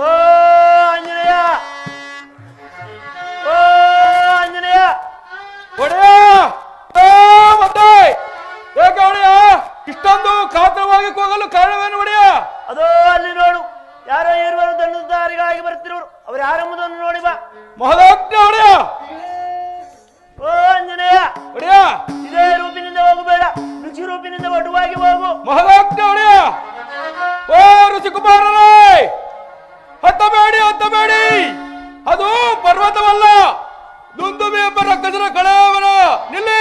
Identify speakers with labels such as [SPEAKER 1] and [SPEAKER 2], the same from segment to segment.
[SPEAKER 1] ಓ ಆಂಜನೇಯ, ಓ ಆಂಜನೇಯ.
[SPEAKER 2] ಒಡೆಯ ಏಕೆ ಒಡೆಯ ಇಷ್ಟೊಂದು ಕಾತರವಾಗಿ ಹೋಗಲು ಕಾರಣವೇನು ಒಡೆಯ?
[SPEAKER 1] ಅದೋ ಅಲ್ಲಿ ನೋಡು, ಯಾರೋ ಇರುವರು ದಂಡಧಾರಿಗಳಾಗಿ ಬರ್ತಿರುವರು. ಅವರು ಯಾರೆಂಬುದನ್ನು ನೋಡಿ ಬಾ.
[SPEAKER 2] ಮಹದಾಜ್ಞೆ ಒಡೆಯ.
[SPEAKER 1] ಓ ಆಂಜನೇಯ,
[SPEAKER 2] ಒಡೆಯ
[SPEAKER 1] ಇದೇ ರೂಪಿನಿಂದ ಹೋಗಬೇಡ, ರುಚಿ ರೂಪಿನಿಂದ ಒಡುವಾಗಿ ಹೋಗು.
[SPEAKER 2] ಮಹದಾಜ್ಞೆ ಒಡೆಯ. ಓ ಋಷಿಕುಮಾರರೇ, ಹತ್ತಬೇಡಿ ಹತ್ತಬೇಡಿ, ಅದು ಪರ್ವತವಲ್ಲ, ದುಂದುಬಿ ರಕ್ಕಸರ ಕಳವನ. ನಿಲ್ಲಿ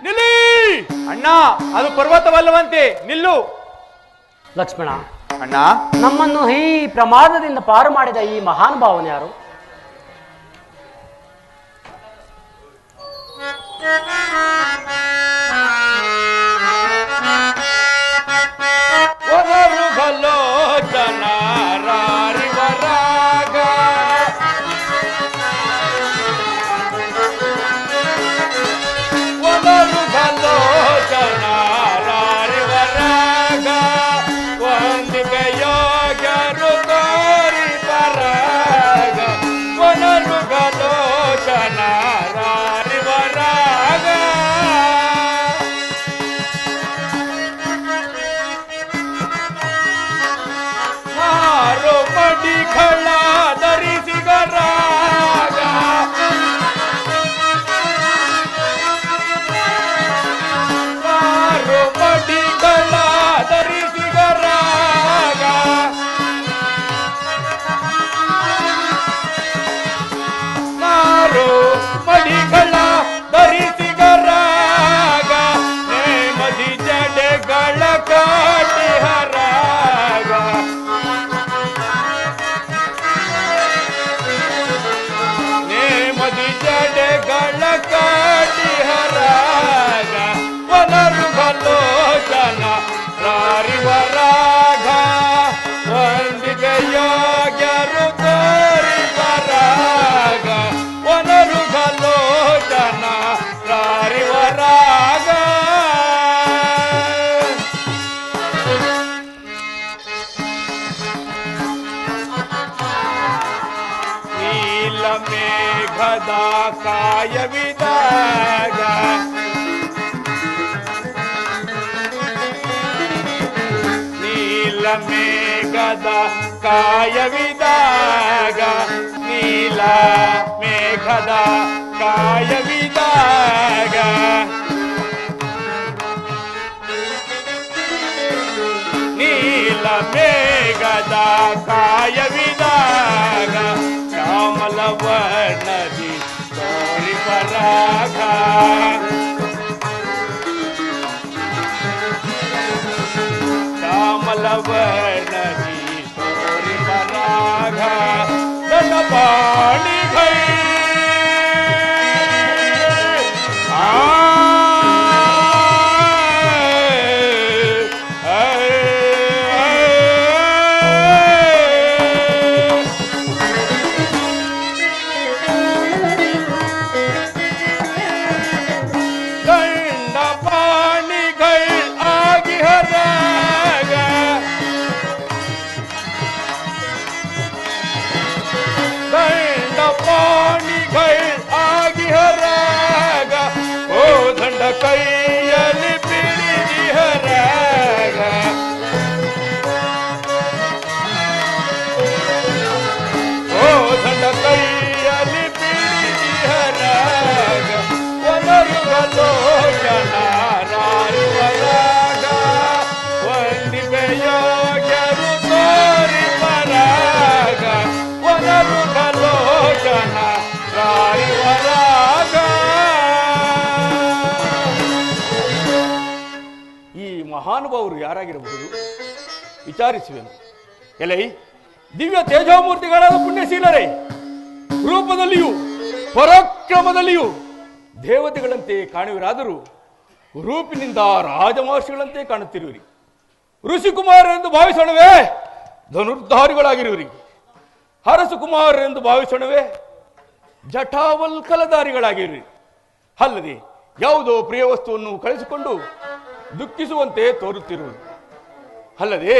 [SPEAKER 2] ನಿಲ್ಲಿ
[SPEAKER 3] ಅಣ್ಣ, ಅದು ಪರ್ವತವಲ್ಲವಂತೆ, ನಿಲ್ಲು.
[SPEAKER 4] ಲಕ್ಷ್ಮಣ,
[SPEAKER 3] ಅಣ್ಣ,
[SPEAKER 4] ನಮ್ಮನ್ನು ಈ ಪ್ರಮಾದದಿಂದ ಪಾರು ಮಾಡಿದ ಈ ಮಹಾನುಭಾವನ ಯಾರು?
[SPEAKER 2] ಮೇಘದ ಕಾಯವಿದಾಗ ನೀಲ ಮೇಘದ ಕಾಯವಿದಾಗ ನೀಲ ಮೇಘದ ಕಾಯವಿದಾಗ ನೀಲ ಮೇಘದ ಕಾಯವಿದಾಗ ಶ್ಯಾಮಲವರ್ಣದಿ ತೋರಿ ಪರಾಗ ಶ್ಯಾಮಲವರ್ಣದಿ ತೋರಿ ಪರಾಗ ನನ್ನ ಪಾಣಿಗೈ ಕೈಯಲ್ಲಿ ಪಿಡಿದಿಹರಾಗ ಓ ದಂಡ ಕೈಯಲ್ಲಿ ಪಿಡಿದಿಹರಾಗ ಒನರುಗಲೋಚನ ರಾರುವರಾಗ ವಂದಿಮೆಯೋಗ್ಯರು ತೋರಿ ಪರಾಗ ಒನರುಗಲೋಚನ ರಾರುವರಾಗ. ಮಹಾನುಭಾವರು ಯಾರಾಗಿರಬಹುದು ವಿಚಾರಿಸುವೆನು. ಎಲೈ ದಿವ್ಯ ತೇಜೋಮೂರ್ತಿಗಳಾದ ಪುಣ್ಯಶೀಲರೇ, ರೂಪದಲ್ಲಿಯೂ ಪರಾಕ್ರಮದಲ್ಲಿಯೂ ದೇವತೆಗಳಂತೆ ಕಾಣುವಿರಾದರೂ ರೂಪಿನಿಂದ ರಾಜಮಹರ್ಷಿಗಳಂತೆ ಕಾಣುತ್ತಿರುವಿರಿ. ಋಷಿಕುಮಾರರೆಂದು ಭಾವಿಸೋಣವೇ ಧನುರ್ಧಾರಿಗಳಾಗಿರುವಿರಿ. ಹರಸುಕುಮಾರರೆಂದು ಭಾವಿಸೋಣವೇ ಜಟಾವಲ್ಕಲಧಾರಿಗಳಾಗಿರುವಿರಿ. ಅಲ್ಲದೆ ಯಾವುದೋ ಪ್ರಿಯ ವಸ್ತುವನ್ನು ಕಳಿಸಿಕೊಂಡು ದುಃಖಿಸುವಂತೆ ತೋರುತ್ತಿರುವುದು. ಅಲ್ಲದೆ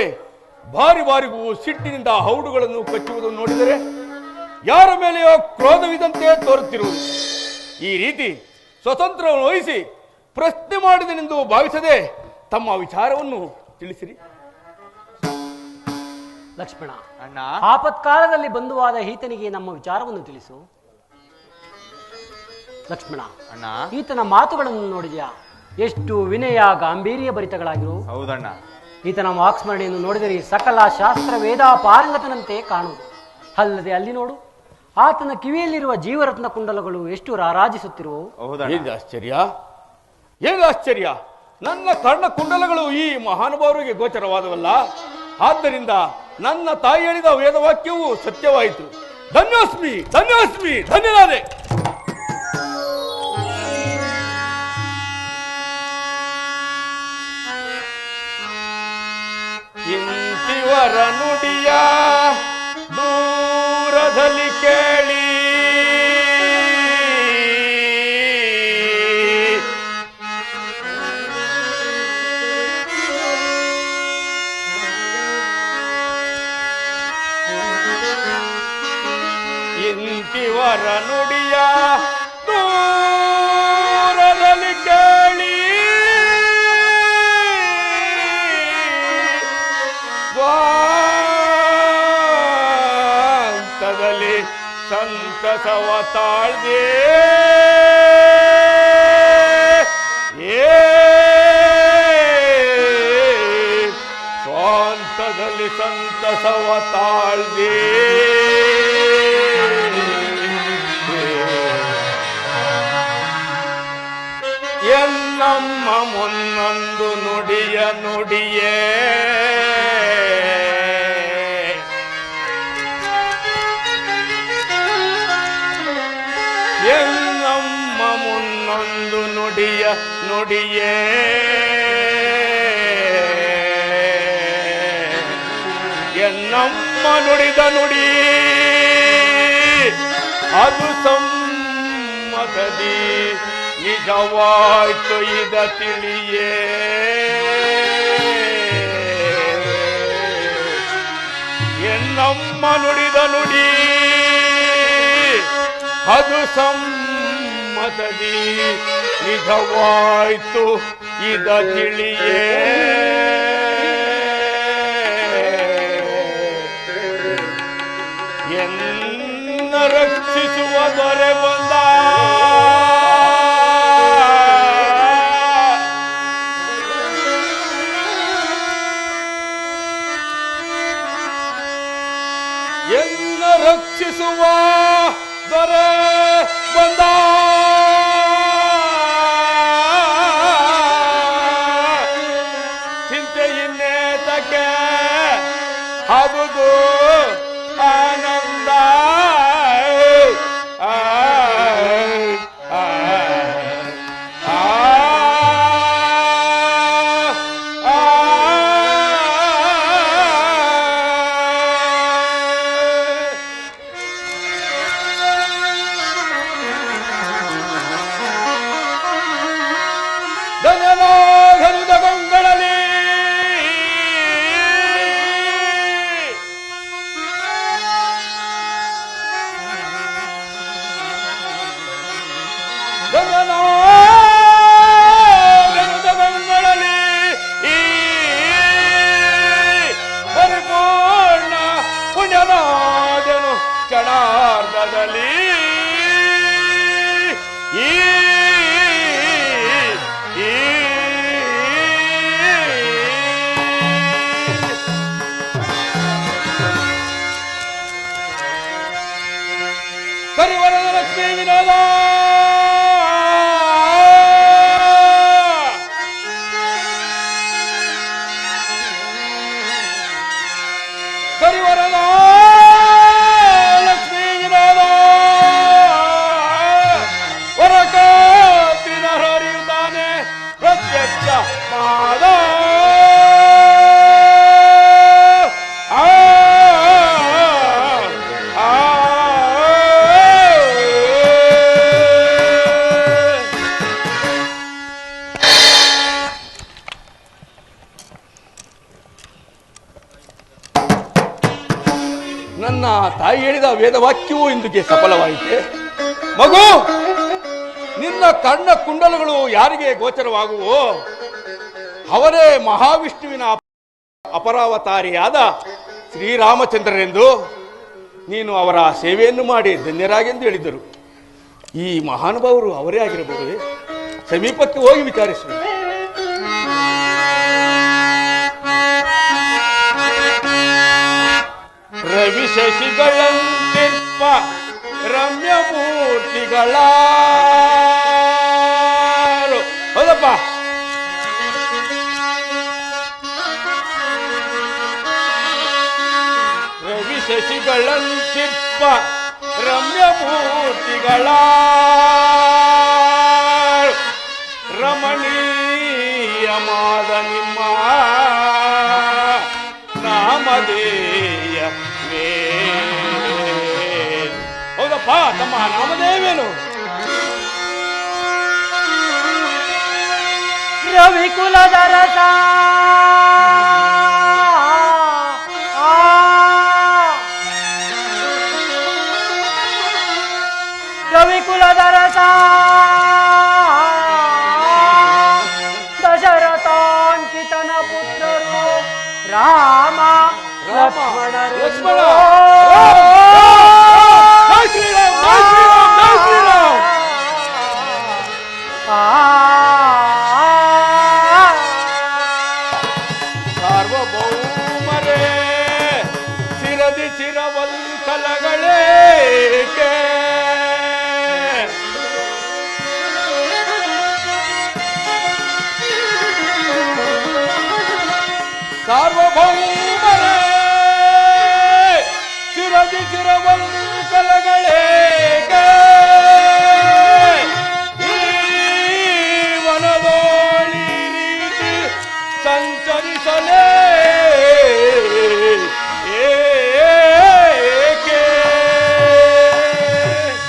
[SPEAKER 2] ಬಾರಿ ಬಾರಿಗೂ ಸಿಟ್ಟಿನಿಂದ ಹೌಡುಗಳನ್ನು ಕಚ್ಚುವುದನ್ನು ನೋಡಿದರೆ ಯಾರ ಮೇಲೆಯೋ ಕ್ರೋಧವಿದಂತೆ ತೋರುತ್ತಿರುವುದು. ಈ ರೀತಿ ಸ್ವತಂತ್ರವನ್ನು ವಹಿಸಿ ಪ್ರಶ್ನೆ ಮಾಡಿದನೆಂದು ಭಾವಿಸದೆ ತಮ್ಮ ವಿಚಾರವನ್ನು ತಿಳಿಸಿರಿ.
[SPEAKER 4] ಲಕ್ಷ್ಮಣ,
[SPEAKER 3] ಅಣ್ಣ
[SPEAKER 4] ಆಪತ್ಕಾಲದಲ್ಲಿ ಬಂಧುವಾದ ಈತನಿಗೆ ನಮ್ಮ ವಿಚಾರವನ್ನು ತಿಳಿಸು. ಲಕ್ಷ್ಮಣ,
[SPEAKER 3] ಅಣ್ಣ
[SPEAKER 4] ಈತನ ಮಾತುಗಳನ್ನು ನೋಡಿದ್ಯಾ? ಎಷ್ಟು ವಿನಯ ಗಾಂಭೀರ್ಯ ಭರಿತಗಳಾಗಿರು.
[SPEAKER 3] ಹೌದಣ್ಣ.
[SPEAKER 4] ಈತನ ವಾಕ್ಸ್ಮರಣೆಯನ್ನು ನೋಡಿದರೆ ಸಕಲ ಶಾಸ್ತ್ರ ವೇದ ಪಾರಂಗತನಂತೆ ಕಾಣುವುದು. ಅಲ್ಲದೆ ಅಲ್ಲಿ ನೋಡು, ಆತನ ಕಿವಿಯಲ್ಲಿರುವ ಜೀವರತ್ನ ಕುಂಡಲಗಳು ಎಷ್ಟು ರಾರಾಜಿಸುತ್ತಿರುವವು.
[SPEAKER 3] ಹೌದಣ್ಣ.
[SPEAKER 2] ಏನು ಆಶ್ಚರ್ಯ, ಏನು ಆಶ್ಚರ್ಯ! ನನ್ನ ಕರ್ಣ ಕುಂಡಲಗಳು ಈ ಮಹಾನುಭಾವರಿಗೆ ಗೋಚರವಾದವಲ್ಲ. ಆದ್ದರಿಂದ ನನ್ನ ತಾಯಿ ಹೇಳಿದ ವೇದವಾಕ್ಯವು ಸತ್ಯವಾಯಿತು. ಧನ್ಯೋಸ್ಮಿ, ಧನ್ಯೋಸ್ಮಿ, ಧನ್ಯನಾದೆ. ಇಂತಿವರ ನುಡಿಯ ದೂರದಲ್ಲಿ ಕೇಳಿ ಇಂತಿವರ ನುಡಿಯ ದೂರದಲ್ಲಿ ಕೇಳಿ ಸ್ವಾಂತದಲ್ಲಿ ಸಂತಸವ ತಾಳ್ದೆ ಸ್ವಾಂತದಲ್ಲಿ ಸಂತಸವ ತಾಳ್ದೆ ಎನ್ನಮ್ಮ ಮುನ್ನೊಂದು ನುಡಿಯ ನುಡಿಯೇ ಎನ್ನಮ್ಮ ಮುನ್ನೊಂದು ನುಡಿಯ ನುಡಿಯೇ ಎನ್ನಮ್ಮ ನುಡಿದ ನುಡಿ ಅದು ಸಮ್ಮತದಿ ನಿಜವಾಯ್ತು ಇದ ತಿಳಿಯೇ ಎನ್ನಮ್ಮ ನುಡಿದ ನುಡಿ ಅದು ಸಮ್ಮತದಿ ನಿಜವಾಯ್ತು ಇದ ತಿಳಿಯೇ ಎನ್ನ ರಕ್ಷಿಸುವ ದೊರೆ ಬಂದ ಎನ್ನ ರಕ್ಷಿಸುವ ದೊರೆ ಬಂದ ಚಿಂತೆ ಇನ್ನೇತಕ್ಕೆ ಅದು ಆನಂದ ಧನ್ಯನಾಗನುದ ಗಂಗಳಲ್ಲಿ ಧನ್ಯನಾಗನುದ ಗಂಗಳಲ್ಲಿ ಪರಿಪೂರ್ಣ ಪುಣ್ಯನಾದನು ಕ್ಷಣಾರ್ಧದಲ್ಲಿ ಕರಿವರದ ಲಕ್ಷ್ಮೀ ವಿನೋದ ಕರಿವರದ ಲಕ್ಷ್ಮೀ ವಿನೋದ ವರಕಾತಿನ ಹರಿಯುತ್ತಾನೆ ಪ್ರತ್ಯಕ್ಷ ಮಾದ ತಾಯಿ ಹೇಳಿದ ವೇದವಾಕ್ಯವೂ ಇಂದುಗೆ ಸಫಲವಾಯಿತೆ. ಮಗು, ನಿನ್ನ ಕರ್ಣ ಕುಂಡಲಗಳು ಯಾರಿಗೆ ಗೋಚರವಾಗುವೋ ಅವರೇ ಮಹಾವಿಷ್ಣುವಿನ ಅಪರಾವತಾರಿಯಾದ ಶ್ರೀರಾಮಚಂದ್ರರೆಂದು ನೀನು ಅವರ ಸೇವೆಯನ್ನು ಮಾಡಿ ಧನ್ಯರಾಗೆಂದು ಹೇಳಿದರು. ಈ ಮಹಾನುಭಾವರು ಅವರೇ ಆಗಿರಬಹುದೇ? ಸಮೀಪಕ್ಕೆ ಹೋಗಿ ವಿಚಾರಿಸುವ. ರವಿ ಶಶಿಗಳಂತಿರ್ಪ ರಮ್ಯ ಮೂರ್ತಿಗಳ ಹೌದಪ್ಪ. ರವಿ ಶಶಿಗಳಂತಿರ್ಪ ರಮ್ಯ ಮೂರ್ತಿಗಳ ರಮಣೀಯವಾದ ನಿಮ್ಮ ನಾಮಧೇಯ ಹೌದಪ್ಪ ತಮ್ಮ ನಾಮಧೇಯವೇನು?
[SPEAKER 4] ರವಿಕುಲದ ರಸ ರವಿಕುಲದ ರಸ ದಶರಥಾಂಕಿತನ ಪುತ್ರರು ರಾಮ ಲಕ್ಷ್ಮಣರು.
[SPEAKER 2] ಸಾರ್ವಭೌಮರೇ ಚಿರದಿ ಚಿರವಲ್ಕಲಗಳೇಕೆ ಸಾರ್ವಭೌಮರೇ ಚಿರದಿ ಚಿರವಲ್ಕಲಗಳೇಕೆ ಈ ವನದೋಳಿ ರೀತಿ ಸಂಚರಿಸಲೇ ಏಕೆ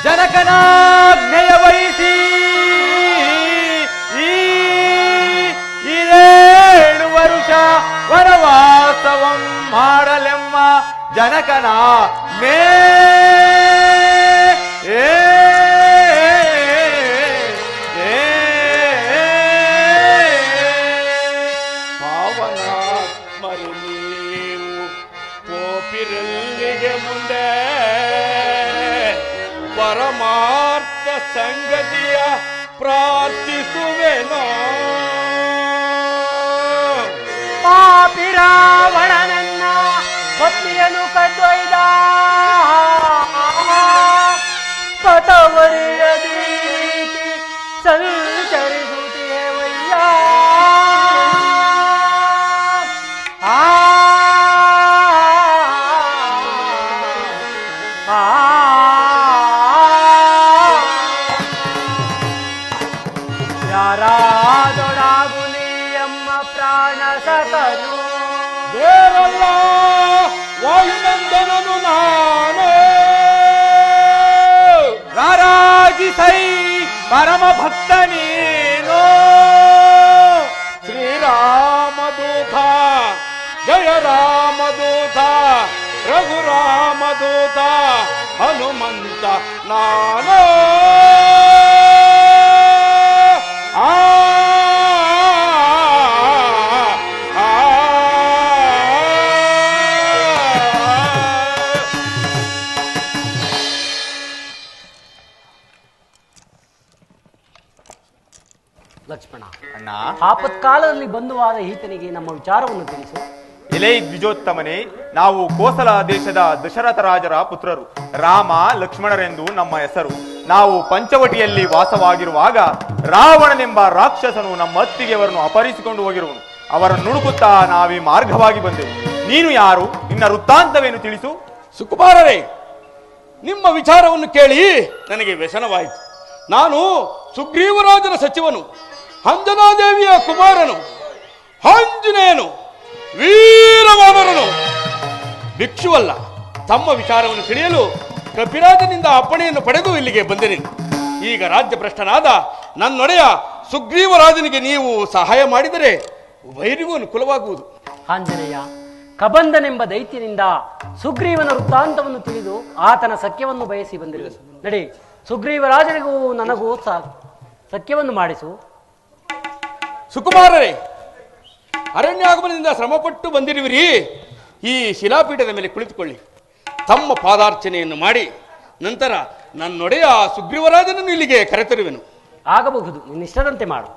[SPEAKER 3] ಜನಕನಾಜ್ಞೆಯ ವಹಿಸಿ ಇರೇಳು ವರುಷ ವನವಾಸವಂ ಮಾಡಲೆಮ್ಮ ಜನಕನ ಮೇ
[SPEAKER 2] ಪಾವನಾತ್ಮರಿ ನೀವು ಪೋಪಿರಲ್ಲಿಗೆ ಮುಂದೆ ಪರಮಾರ್ಥ ಸಂಗತಿಯ ಪ್ರಾರ್ಥಿಸುವೆನೋ.
[SPEAKER 4] ಪಾಪಿ ರಾವಣನನ್ನ ಪತ್ನಿಯನ್ನು ಕದ್ದೊಯ್ದ ಪಥವರಿಯದಿ ರೀತಿ ಸಂಚರಿಸುತ್ತೇವಯ್ಯ. ಯಾರಾದೊಡಾಗು ನೀಯಮ್ಮ ಪ್ರಾಣ ಸಕರು
[SPEAKER 2] ಬೇರಲ್ಲ ವಾಯುನಂದನನು ನಾನು
[SPEAKER 3] ರಾರಾಜಿಸೈ ಪರಮ ಭಕ್ತ ನೀನು
[SPEAKER 2] ಶ್ರೀರಾಮದೂತ ಜಯ ರಾಮದೂತ ರಘುರಾಮದೂತ ಹನುಮಂತ ನಾನು
[SPEAKER 4] ಲಕ್ಷ್ಮಣ,
[SPEAKER 3] ಅಣ್ಣ.
[SPEAKER 4] ಆಪತ್ಕಾಲದಲ್ಲಿ ಬಂಧುವಾದ ಈತನಿಗೆ ನಮ್ಮ ವಿಚಾರವನ್ನು ತಿಳಿಸು.
[SPEAKER 3] ಎಲೆ ದ್ವಿಜೋತ್ತಮನೇ, ನಾವು ಕೋಸಲ ದೇಶದ ದಶರಥ ರಾಜರ ಪುತ್ರರು. ರಾಮ ಲಕ್ಷ್ಮಣರೆಂದು ನಮ್ಮ ಹೆಸರು. ನಾವು ಪಂಚವಟಿಯಲ್ಲಿ ವಾಸವಾಗಿರುವಾಗ ರಾವಣನೆಂಬ ರಾಕ್ಷಸನು ನಮ್ಮ ಅತ್ತಿಗೆಯವರನ್ನು ಅಪಹರಿಸಿಕೊಂಡು ಹೋಗಿರುವನು. ಅವರನ್ನು ನುಡುಕುತ್ತಾ ನಾವೀ ಮಾರ್ಗವಾಗಿ ಬಂದೆವು. ನೀನು ಯಾರು? ನಿನ್ನ ವೃತ್ತಾಂತವೇನು ತಿಳಿಸು.
[SPEAKER 2] ಸುಕುಮಾರರೇ, ನಿಮ್ಮ ವಿಚಾರವನ್ನು ಕೇಳಿ ನನಗೆ ವ್ಯಸನವಾಯಿತು. ನಾನು ಸುಗ್ರೀವರಾಜನ ಸಚಿವನು, ಅಂಜನಾದೇವಿಯ ಕುಮಾರನು, ಆಂಜನೇಯನು, ವೀರವಾನರನು, ಭಿಕ್ಷುವಲ್ಲ. ತಮ್ಮ ವಿಚಾರವನ್ನು ತಿಳಿಯಲು ಕಪಿರಾಜನಿಂದ ಅಪ್ಪಣೆಯನ್ನು ಪಡೆದು ಇಲ್ಲಿಗೆ ಬಂದಿರಿ. ಈಗ ರಾಜ್ಯ ಭ್ರಷ್ಟನಾದ ನನ್ನೊಡೆಯ ಸುಗ್ರೀವರಾಜನಿಗೆ ನೀವು ಸಹಾಯ ಮಾಡಿದರೆ ವೈರಿಗೂ ಅನುಕೂಲವಾಗುವುದು.
[SPEAKER 4] ಆಂಜನೇಯ, ಕಬಂಧನೆಂಬ ದೈತ್ಯನಿಂದ ಸುಗ್ರೀವನ ವೃತ್ತಾಂತವನ್ನು ತಿಳಿದು ಆತನ ಸಖ್ಯವನ್ನು ಬಯಸಿ ಬಂದಿರು. ನಡಿ, ಸುಗ್ರೀವರಾಜನಿಗೂ ನನಗೂ ಸಖ್ಯವನ್ನು ಮಾಡಿಸು.
[SPEAKER 2] ಸುಕುಮಾರರೇ, ಅರಣ್ಯಾಗಮನದಿಂದ ಶ್ರಮಪಟ್ಟು ಬಂದಿರುವಿರಿ. ಈ ಶಿಲಾಪೀಠದ ಮೇಲೆ ಕುಳಿತುಕೊಳ್ಳಿ. ತಮ್ಮ ಪಾದಾರ್ಚನೆಯನ್ನು ಮಾಡಿ ನಂತರ ನನ್ನೊಡೆಯ ಸುಗ್ರೀವರಾಜನನ್ನು ಇಲ್ಲಿಗೆ ಕರೆತರುವೆನು.
[SPEAKER 4] ಆಗಬಹುದು, ನಿನ್ನಿಷ್ಟದಂತೆ ಮಾಡು.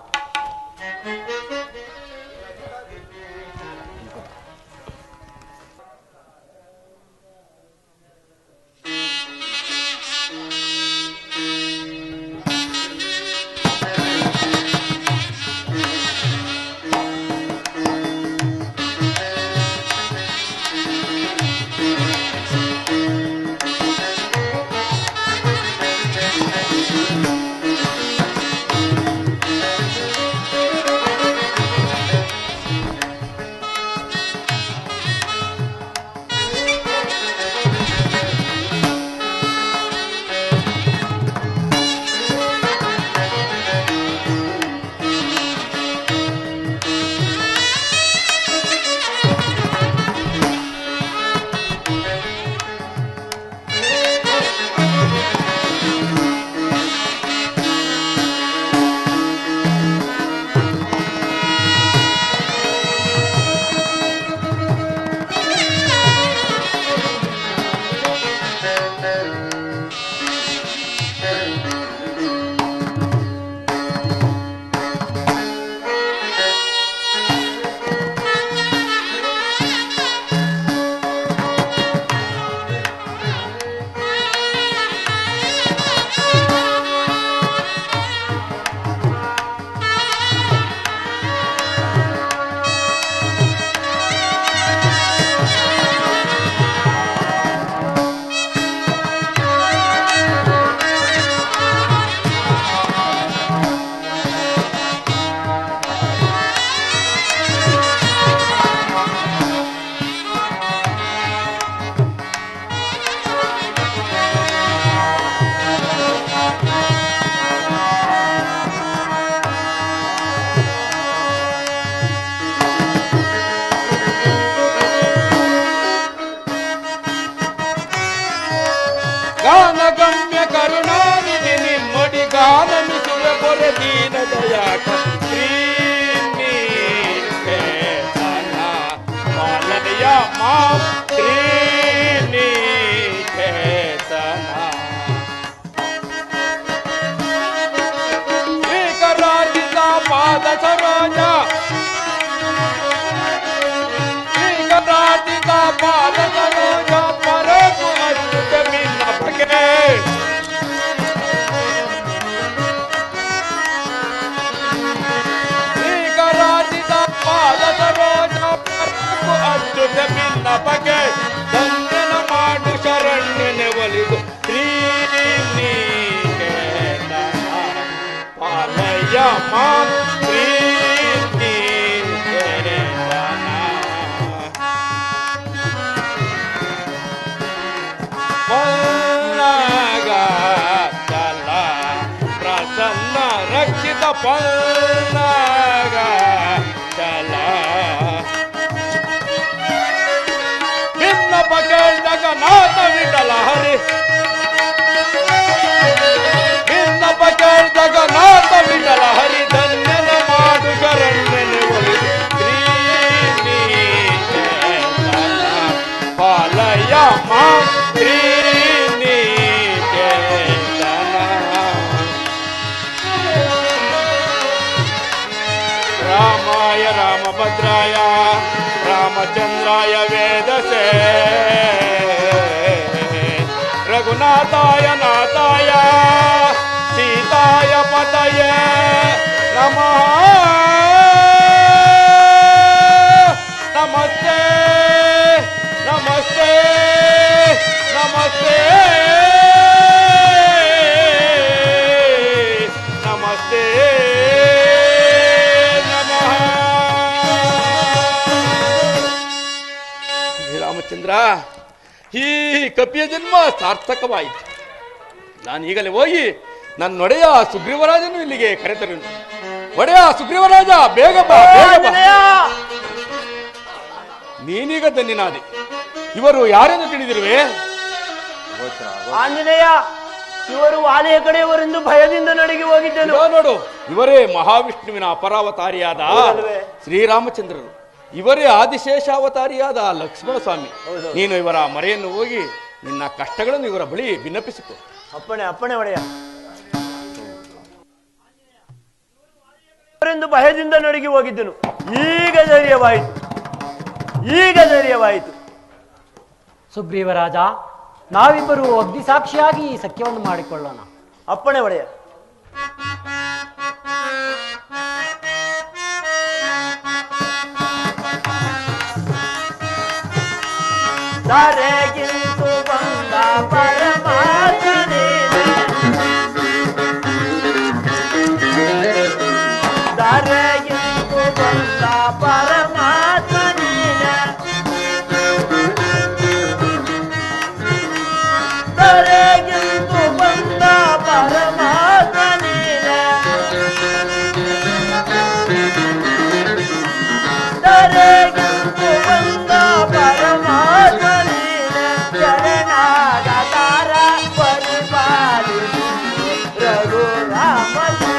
[SPEAKER 2] ಗಾನಗಮ್ಯ ಕರುಣಾನಿಧಿ ನಿಮ್ಮಡಿ ಗಾನಮಿಸುವೆ ಬೊರೆ ದೀನ ದಯಾಕ ಶ್ರೀನಿಕೇತನ ಪಾಲನೆಯ ಮಾ ಶ್ರೀನಿಕೇತನ ಶ್ರೀಕರಾಜಿತ ಪಾದ ಸರೋಜ ಶ್ರೀಕರಾಜಿತ ಪಾದ ಸರೋಜ ಪರಕು ಅಚ್ಯುತ ಶ್ರೀಕರಾಜಿತ ಪಾದ ಸರೋಜ ಪರಕು ಅಚ್ಯುತ ಭಿನ್ನ ಬಗೆ ದಂಡನ ಮಾಡು ಶರಣ್ಯನೆ ಒಲಿದು ಶ್ರೀನಿಕೇತನ ಪಾಲಯ ಮಾಂ ರಕ್ಷಿತ ಪಲ್ಲಾಗ ಚಲ ಭಿನ್ನ ಪಕೇಳ್ದಾಗ ನಾಥ ವಿಠಲ ಹರಿ ಭಿನ್ನ ಪಕೇಳ್ದಾಗ ನಾಥ ವಿಠಲ ಹರಿ ಧನ್ಯನ ಮಾಡು ಶರಣ್ಯನೆ ಒಲಿದು ಶ್ರೀನಿಕೇತನ ಪಾಲಯ ಮಾ ರಾಮಾಯ ರಾಮಭದ್ರಾಯ ರಾಮಚಂದ್ರಾಯ ವೇದಸೇ ರಘುನಾಥಾಯ ನಾಥಾಯ ಸೀತಾಯ ಪತಯೇ ನಮಃ ನಮಸ್ತೆ ನಮಸ್ತೆ ನಮಸ್ತೆ ನಮಸ್ತೆ ರಾಮಚಂದ್ರ, ಈ ಕಪಿಯ ಜನ್ಮ ಸಾರ್ಥಕವಾಯಿತು. ನಾನೀಗಲೇ ಹೋಗಿ ನನ್ನೊಡೆಯ ಸುಗ್ರೀವರಾಜನು ಇಲ್ಲಿಗೆ ಕರೆತರುನು. ಒಡೆಯ ಸುಗ್ರೀವರಾಜ, ಬೇಗ ಬಾ, ಬೇಗ ಬಾ. ನೀನೀಗ ಧನ್ಯನಾದೆ. ಇವರು ಯಾರೆಂದು ತಿಳಿದಿರುವೆ?
[SPEAKER 1] ಆಂಜನೇಯ, ಇವರು ವಾಲಿಯ ಕಡೆಯವರೆಂದು ಭಯದಿಂದ ನಡುಗಿ ಹೋಗಿದ್ದನು.
[SPEAKER 2] ನೋಡು, ಇವರೇ ಮಹಾವಿಷ್ಣುವಿನ ಅಪರಾವತಾರಿಯಾದ ಶ್ರೀರಾಮಚಂದ್ರರು. ಇವರೇ ಆದಿಶೇಷಾವತಾರಿಯಾದ ಲಕ್ಷ್ಮಣ ಸ್ವಾಮಿ. ನೀನು ಇವರ ಮರೆಯನ್ನು ಹೋಗಿ ನಿನ್ನ ಕಷ್ಟಗಳನ್ನು ಇವರ ಬಳಿ ಭಿನ್ನಪಿಸಿಕೊ.
[SPEAKER 1] ಅಪ್ಪಣೆ ಅಪ್ಪಣೆ ಒಡೆಯ. ಅವರೆಂದು ಭಯದಿಂದ ನಡುಗಿ ಹೋಗಿದ್ದನು. ಈಗ ಧೈರ್ಯವಾಯಿತು.
[SPEAKER 4] ಸುಗ್ರೀವರಾಜ, ನಾವಿಬ್ಬರು ಅಗ್ನಿ ಸಾಕ್ಷಿಯಾಗಿ ಈ ಸಖ್ಯವನ್ನು ಮಾಡಿಕೊಳ್ಳೋಣ.
[SPEAKER 1] ಅಪ್ಪಣೆ ಒಡೆಯ. ದಾರೆಗಿಂತು ಬಂದ ಪರಮಾತ್ಮನೇ, ದಾರೆಗಿಂತು ಬಂದ ಪರಮಾತ್ಮನೇ, ದಾರೆಗಿಂತು ಬಂದ ಪರಮಾತ್ಮನೇ, ದಾರೆಗಿಂತು ಬಂದ ಪರಮಾತ್ಮನೇ, ಶರಣಾಗತಾರ ಪರಿಪಾಲಿಸು ರಘುರಾಮನೇ,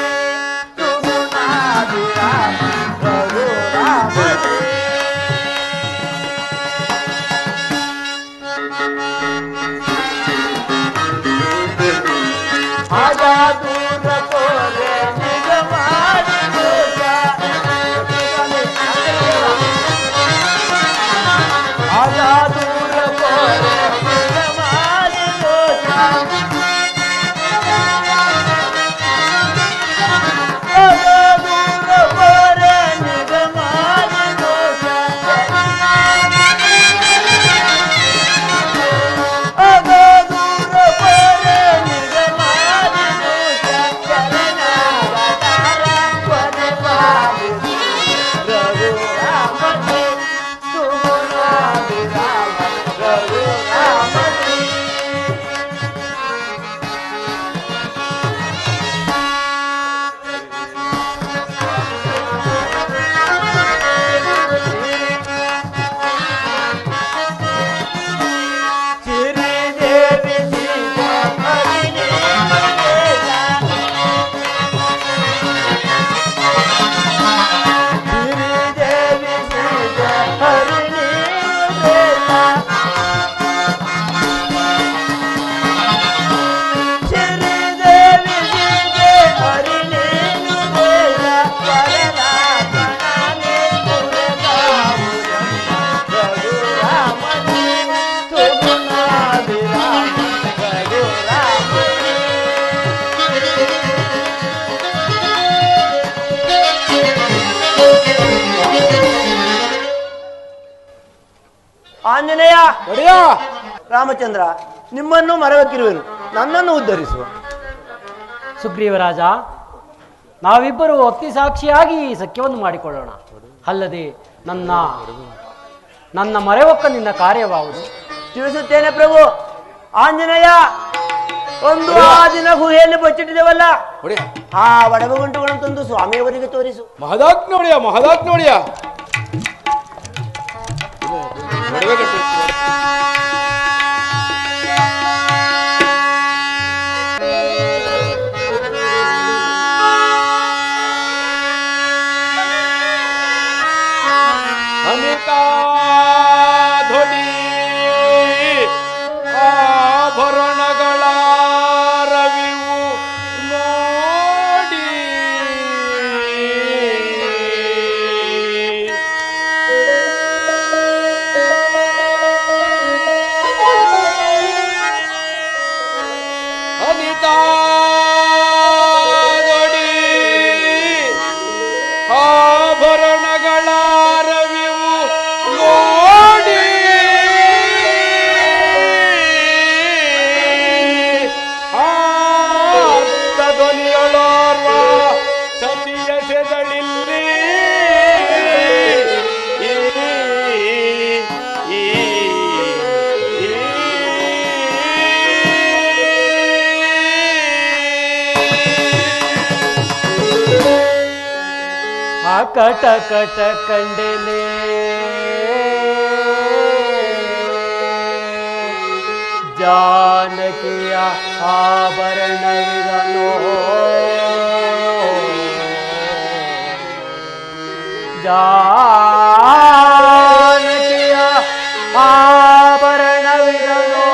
[SPEAKER 1] ಸುಗುಣಾಭಿರಾಮ ರಘುರಾಮನೇ. ಆಜಾ ದೂರ ಕೋರೆ ನಿಗಮಾದಿ ದೋಷ, ಆಜಾ ದೂರ ಕೋರೆ ನಿಗಮಾದಿ ದೋಷ, ಆಜಾ ದೂರ ಕೋರೆ ನಿಗಮಾದಿ ದೋಷ, ಆಜಾ ದೂರ ಕೋರೆ ನಿಗಮಾದಿ ದೋಷ, ಶರಣಾಗತಾರ ಪರಿಪಾಲಿಸು ರಘುರಾಮನೇ, ಸುಗುಣಾಭಿರಾಮ ರಘುರಾಮನೇ. ಶ್ರೀದೇವಿ ಸೀತಾ ಹರಿಣಿ ವೇದ, ಶ್ರೀದೇವಿ ಸೀತಾ ಹರಿಣಿ ವೇದ, ಶ್ರೀದೇವಿ ಸೀತೆ ಹರಿಣಿ ವೇದ, ವರದಾಸನಾನೇ ಪುರದಾವುರಮ್ಮ ರಘುರಾಮನೇ, ಸುಗುಣಾಭಿರಾಮ ರಘುರಾಮನೇ. ಆಂಜನೇಯ,
[SPEAKER 2] ಒಡೆಯ,
[SPEAKER 1] ರಾಮಚಂದ್ರ, ನಿಮ್ಮನ್ನು ಮರವಕ್ಕಿರುವೆನು, ನನ್ನನ್ನು ಉದ್ಧರಿಸುವ.
[SPEAKER 4] ಸುಗ್ರೀವರಾಜ, ನಾವಿಬ್ಬರು ಅಗ್ನಿ ಸಾಕ್ಷಿಯಾಗಿ ಈ ಸಖ್ಯವನ್ನು ಮಾಡಿಕೊಳ್ಳೋಣ. ಅಲ್ಲದೆ ನನ್ನ ಮರೆವೊಕ್ಕ ನಿನ್ನ ಕಾರ್ಯವಾವುದು.
[SPEAKER 1] ತಿಳಿಸುತ್ತೇನೆ ಪ್ರಭು. ಆಂಜನೇಯ, ಒಂದು ಆ ದಿನ ಗುಹೆಯಲ್ಲಿ ಬಚ್ಚಿಟ್ಟಿದ್ದೇವಲ್ಲ,
[SPEAKER 2] ಒಡೆಯ,
[SPEAKER 1] ಆ ಒಡಗುಂಟುಗಳನ್ನು ತಂದು ಸ್ವಾಮಿಯವರಿಗೆ ತೋರಿಸು.
[SPEAKER 2] ಮಹದಾತ್ಮ ಒಡೆಯ, ಮಹದಾತ್ಮ ಒಡೆಯ. ಒಡವೆ ಗಂಟು. ಅನಿತಾ ಧ್ವನಿ ಆಭರಣಗಳ ರವಿವು ನೋಡಿ, ಅನಿತಾ ಧ್ವನಿ ಆಭರಣಗಳ ರವಿವು ನೋಡಿ, ಆರ್ತ ಧ್ವನಿಯಳೋರ್ವ ಸತಿಯ ಸೆದಳಿಲ್ಲಿ,
[SPEAKER 4] ಆ ಕಟ ಕಟ ಕಂಡೆಲೆ ಜಾನಕಿಯ ಆಭರಣವಿದನೋ ಜಾನಕಿಯ ಆಭರಣವಿದನೋ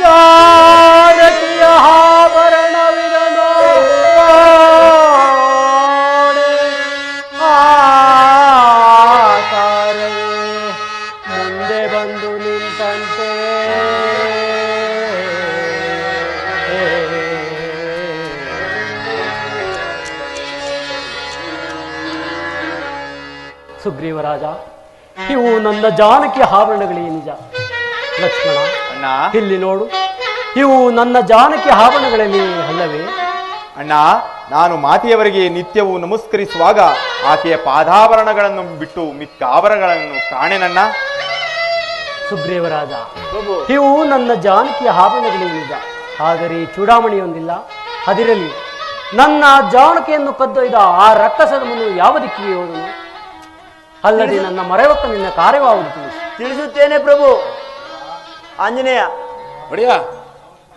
[SPEAKER 4] ಜಾನಕಿಯ ಆಭರಣವಿದನೋ ಆಕಾರವೇ ಮುಂದೆ ಬಂದು ನಿಂತಂತೆ ಸುಗ್ರೀವರಾಜ, ಇವು ನನ್ನ ಜಾನಕಿ ಆಭರಣಗಳೇ ನಿಜ. ಲಕ್ಷ್ಮಣ,
[SPEAKER 3] ಅಣ್ಣ
[SPEAKER 4] ಇಲ್ಲಿ ನೋಡು, ಇವು ನನ್ನ ಜಾನಕಿ ಆಭರಣಗಳಲ್ಲಿ ಅಲ್ಲವೇ?
[SPEAKER 3] ಅಣ್ಣ, ನಾನು ಮಾತೆಯವರಿಗೆ ನಿತ್ಯವೂ ನಮಸ್ಕರಿಸುವಾಗ ಆಕೆಯ ಪಾದಾಭರಣಗಳನ್ನು ಬಿಟ್ಟು ಮಿಕ್ಕ ಆಭರಣಗಳನ್ನು ಕಾಣೆನಣ್ಣ.
[SPEAKER 4] ಸುಗ್ರೀವರಾಜ, ಇವು ನನ್ನ ಜಾನಕಿ ಆಭರಣಗಳೇ ನಿಜ. ಆದರೆ ಚೂಡಾಮಣಿಯೊಂದಿಲ್ಲ. ಅದಿರಲಿ, ನನ್ನ ಜಾನಕಿಯನ್ನು ಕದ್ದೊಯ್ದ ಆ ರಕ್ಕಸದ ಮುನ್ನು ಯಾವ ದಿಕ್ಕಿಗೆ ಹೋದನು? ಅಲ್ಲದೆ ನನ್ನ ಮರೆವಕ್ಕ ನಿನ್ನ ಕಾರ್ಯವಾವುದು ತಿಳಿಸು.
[SPEAKER 1] ತಿಳಿಸುತ್ತೇನೆ ಪ್ರಭು. ಆಂಜನೇಯ
[SPEAKER 2] ಒಡೆಯ,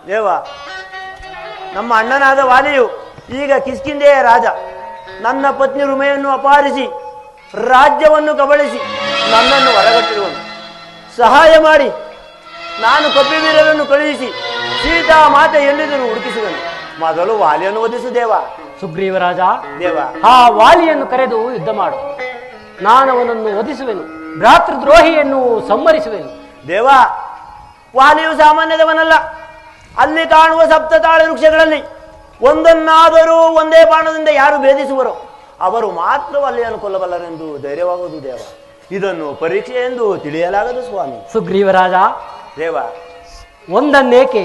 [SPEAKER 1] ದೇವ, ನಮ್ಮ ಅಣ್ಣನಾದ ವಾಲಿಯು ಈಗ ಕಿಷ್ಕಿಂಧೆಯ ರಾಜ. ನನ್ನ ಪತ್ನಿ ರುಮೆಯನ್ನು ಅಪಹರಿಸಿ ರಾಜ್ಯವನ್ನು ಕಬಳಿಸಿ ನನ್ನನ್ನು ಹೊರಗಟ್ಟಿರುವನು. ಸಹಾಯ ಮಾಡಿ ನಾನು ಕಪಿವೀರರನ್ನು ಕಳುಹಿಸಿ ಸೀತಾ ಮಾತೆ ಎಲ್ಲಿದ್ದರೂ ಹುಡುಕಿಸುವನು. ಮೊದಲು ವಾಲಿಯನ್ನು ವಧಿಸು ದೇವ.
[SPEAKER 4] ಸುಗ್ರೀವರಾಜ,
[SPEAKER 1] ದೇವ,
[SPEAKER 4] ಆ ವಾಲಿಯನ್ನು ಕರೆದು ಯುದ್ಧ ಮಾಡು. ನಾನು ಅವನನ್ನು ವಧಿಸುವೆನು, ಭ್ರಾತೃದ್ರೋಹಿಯನ್ನು ಸಂಹರಿಸುವೆನು.
[SPEAKER 1] ದೇವ, ವಾಲಿಯು ಸಾಮಾನ್ಯದವನಲ್ಲ. ಅಲ್ಲಿ ಕಾಣುವ ಸಪ್ತ ತಾಳೆ ವೃಕ್ಷಗಳಲ್ಲಿ ಒಂದನ್ನಾದರೂ ಒಂದೇ ಬಾಣದಿಂದ ಯಾರು ಭೇದಿಸುವರೋ ಅವರು ಮಾತ್ರ ವಾಲಿಯನ್ನು ಕೊಲ್ಲಬಲ್ಲರೆಂದು ಧೈರ್ಯವಾಗುವುದು ದೇವ. ಇದನ್ನು ಪರೀಕ್ಷೆ ಎಂದು ತಿಳಿಯಲಾಗದು ಸ್ವಾಮಿ.
[SPEAKER 4] ಸುಗ್ರೀವರಾಜ,
[SPEAKER 1] ದೇವ,
[SPEAKER 4] ಒಂದನ್ನೇಕೆ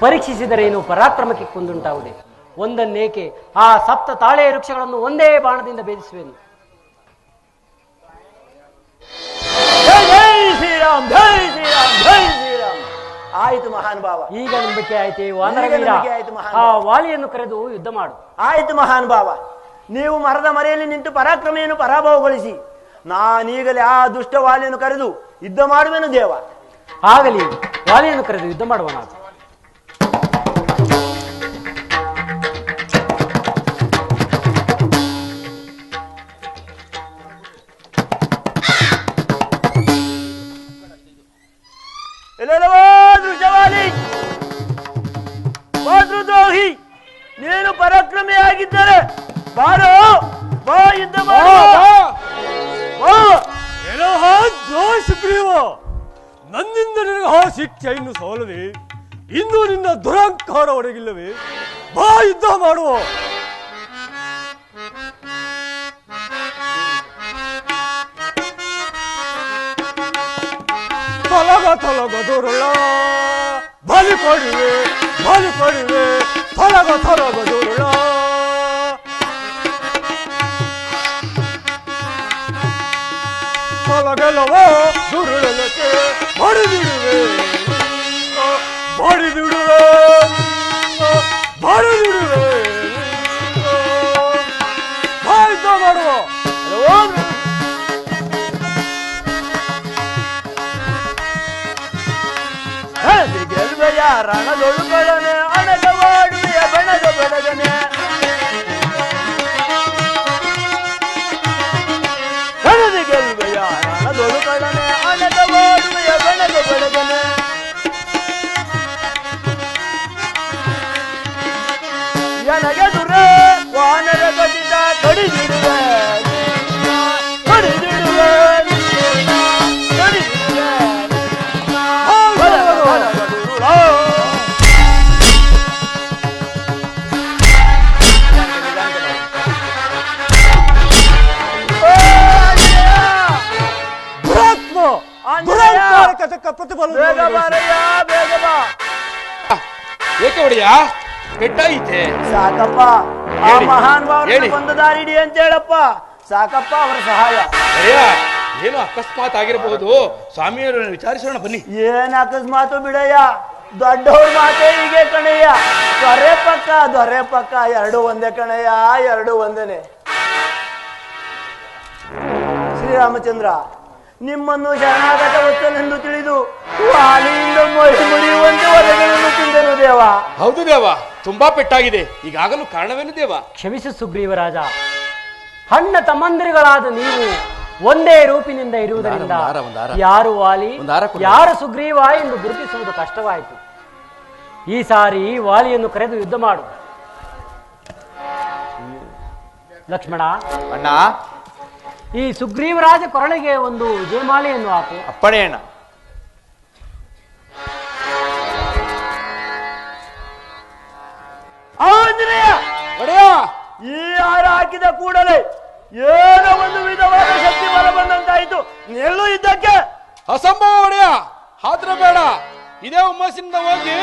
[SPEAKER 4] ಪರೀಕ್ಷಿಸಿದರೇನು ಪರಾಕ್ರಮಕ್ಕೆ ಕುಂದುಂಟಾಗುವುದೇ? ಒಂದನ್ನೇಕೆ ಆ ಸಪ್ತ ತಾಳೆಯ ವೃಕ್ಷಗಳನ್ನು ಒಂದೇ ಬಾಣದಿಂದ ಭೇದಿಸುವೆನು.
[SPEAKER 1] ಜೈ ಜೈ ಶ್ರೀರಾಮ್, ಜೈ ಶ್ರೀರಾಮ್, ಜೈ ಶ್ರೀರಾಮ್. ಆಯಿತು ಮಹಾನುಭಾವ.
[SPEAKER 4] ಈಗ ನಂಬಿಕೆ ಆಯ್ತೆ ವಾನರವೀರ.
[SPEAKER 1] ನಂಬಿಕೆ ಆಯ್ತು ಮಹಾನುಭಾವ.
[SPEAKER 4] ಆ ವಾಲಿಯನ್ನು ಕರೆದು ಯುದ್ಧ ಮಾಡು.
[SPEAKER 1] ಆಯಿತು ಮಹಾನುಭಾವ. ನೀವು ಮರದ ಮರೆಯಲ್ಲಿ ನಿಂತು ಪರಾಕ್ರಮೆಯನ್ನು ಪರಾಭವಗೊಳಿಸಿ ನಾನೀಗಲೇ ಆ ದುಷ್ಟ ವಾಲಿಯನ್ನು ಕರೆದು ಯುದ್ಧ ಮಾಡುವೆನು ದೇವ.
[SPEAKER 4] ಆಗಲಿ, ವಾಲಿಯನ್ನು ಕರೆದು ಯುದ್ಧ ಮಾಡುವ ನಾವು.
[SPEAKER 1] ಎಲ್ಲೆಲ್ಲವೋ ದುಷ್ಟವಾಲಿ, ಮಾತೃದ್ರೋಹಿ, ನೀನು ಪರಾಕ್ರಮಿಯಾಗಿದ್ದರೆ ಬಾರೋ, ಬಾ ಯುದ್ಧ ಮಾಡು.
[SPEAKER 5] ಸುಗ್ರೀವ, ನನ್ನಿಂದ ನಿನಗೆ ಆ ಶಿಕ್ಷೆ ಇನ್ನು ಸೋಲದೆ, ಇನ್ನು ನಿನ್ನ ದುರಹಂಕಾರ ಒಡಗಿಲ್ಲವೇ? ಬಾ ಯುದ್ಧ ಮಾಡುವ. ತೊಲಗ ದೂರಲ್ಲ, ಬಲಿ ಕೊಡುವೆ, ತೊಲಗ ದೂರಲ್ಲ. ತೊಲಗೆಲ್ಲವೋ ದುರುಳಕ್ಕೆ ಮಾಡಿದಿಡುವೆ. ಯುದ್ಧ ಮಾಡುವ.
[SPEAKER 1] ಗೆಲ್ವೆಯ ರಣದೊಳುಗಳನೆ ಅಣಗವಾಡುವೆಯ ಬಣದ ಬಡಗನೆ. ಗೆಲ್ವೆಯ ರಣದೊಳುಗಳನೆ ಅಣಗವಾಡುವೆಯ ಬಣದ ಬಡಗನೆ. ನನಗೆ ದುರೆ ವಾನರ ಕಟಿತ ಕಡಿದಿಡುವೆ, ಬೇಗ ಬಾರಯ್ಯ, ಬೇಗ ಬಾ.
[SPEAKER 2] ಏಕೆ ಒಡೆಯ, ಪೆಟ್ಟಾಯಿತೆ?
[SPEAKER 1] ಸಾಕಪ್ಪ, ಆ
[SPEAKER 2] ಹೇಳಿ,
[SPEAKER 1] ಮಹಾನ್ ಭಾವನ
[SPEAKER 2] ಹೇಳಿ.
[SPEAKER 1] ಒಂದು ದಾರಿ ಹಿಡಿ ಅಂತ ಹೇಳಪ್ಪ. ಸಾಕಪ್ಪ ಅವರ ಸಹಾಯ.
[SPEAKER 2] ಒಡೆಯ, ಏನು ಅಕಸ್ಮಾತ್ ಆಗಿರಬಹುದು, ಸ್ವಾಮಿಯವರನ್ನು ವಿಚಾರಿಸೋಣ ಬನ್ನಿ.
[SPEAKER 1] ಏನ್ ಅಕಸ್ಮಾತು ಬಿಡಯ್ಯ, ದೊಡ್ಡವ್ರ ಮಾತೆ ಹೀಗೆ ಕಣಯ್ಯ. ದೊರೆ ಪಕ್ಕ ಎರಡು ಒಂದೇ ಕಣಯ್ಯ, ಎರಡು ಒಂದೇನೆ. ಶ್ರೀರಾಮಚಂದ್ರ, ನಿಮ್ಮನ್ನು ಶರಣಾಗತ ವಸ್ತನೆಂದು ತಿಳಿದು ವಾಲಿಯಿಂದ ಮೈ ಮುಡಿಯುವಂತೆ ವಧೆಗಳನ್ನು ತಿಂದನು ದೇವ.
[SPEAKER 2] ಹೌದು ದೇವ, ತುಂಬಾ ಪೆಟ್ಟಾಗಿದೆ. ಈಗಾಗಲೂ ಕಾರಣವೇನು ದೇವ?
[SPEAKER 4] ಕ್ಷಮಿಸು ಸುಗ್ರೀವರಾಜ. ಅಣ್ಣ ತಮ್ಮಂದಿರುಗಳಾದ ನೀವು ಒಂದೇ ರೂಪಿನಿಂದ ಇರುವುದರಿಂದ ಯಾರು ವಾಲಿ ಯಾರು ಸುಗ್ರೀವ ಎಂದು ಗುರುತಿಸುವುದು ಕಷ್ಟವಾಯಿತು. ಈ ಸಾರಿ ವಾಲಿಯನ್ನು ಕರೆದು ಯುದ್ಧ ಮಾಡು. ಲಕ್ಷ್ಮಣ,
[SPEAKER 3] ಅಣ್ಣ,
[SPEAKER 4] ಈ ಸುಗ್ರೀವರಾಜ ಕೊರಳಿಗೆ ಒಂದು ಜಯಮಾಲೆಯನ್ನು ಹಾಕು.
[SPEAKER 3] ಅಪ್ಪಣೆ ಅಣ್ಣ.
[SPEAKER 1] ಆಂಜನೇಯ,
[SPEAKER 2] ಒಡೆಯ,
[SPEAKER 1] ಈ ಹಾರ ಹಾಕಿದ ಕೂಡಲೇ ಏನೋ ಒಂದು ವಿಧವಾದ ಶಕ್ತಿ ಬಲ ಬಂದಂತಾಯಿತು. ನಿಲ್ಲು ಇದ್ದಕ್ಕೆ.
[SPEAKER 2] ಅಸಂಭವ ಒಡೆಯ, ಹಾತ್ರ ಬೇಡ. ಇದೇ ಹುಮ್ಮಸ್ಸಿನಿಂದ ಹೋಗಿ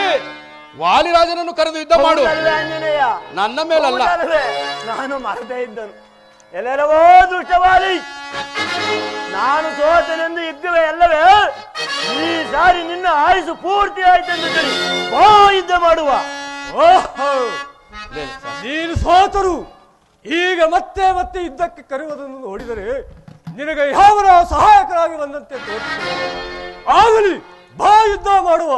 [SPEAKER 2] ವಾಲಿರಾಜನನ್ನು ಕರೆದು ಯುದ್ಧ ಮಾಡು.
[SPEAKER 1] ಹೌದಲ್ವೇ ಆಂಜನೇಯ?
[SPEAKER 2] ನನ್ನ ಮೇಲಲ್ಲ.
[SPEAKER 1] ಹೌದಲ್ವೇ? ನಾನು ಮರೆತೇ ಇದ್ದನು. ಎಲ್ಲೆಲ್ಲವೋ ದುಷ್ಟವಾಲಿ, ನಾನು ಸೋತನೆಂದು ಇಗ್ಗುವೆ ಅಲ್ಲವೇ? ಈ ಸಾರಿ ನಿನ್ನ ಆಯುಸು ಪೂರ್ತಿ ಆಯ್ತೆಂದು ತಿಳಿ ಬಾ ಯುದ್ಧ ಮಾಡುವ.
[SPEAKER 5] ಓಹೋ, ನೀನು ಸೋತರು ಈಗ ಮತ್ತೆ ಮತ್ತೆ ಯುದ್ಧಕ್ಕೆ ಕರೆಯುವುದನ್ನು ನೋಡಿದರೆ ನಿನಗೆ ಯಾವನ ಸಹಾಯಕರಾಗಿ ಬಂದಂತೆ ತೋರುತ್ತದೆ. ಆಗಲಿ, ಬಾ ಯುದ್ಧ ಮಾಡುವ.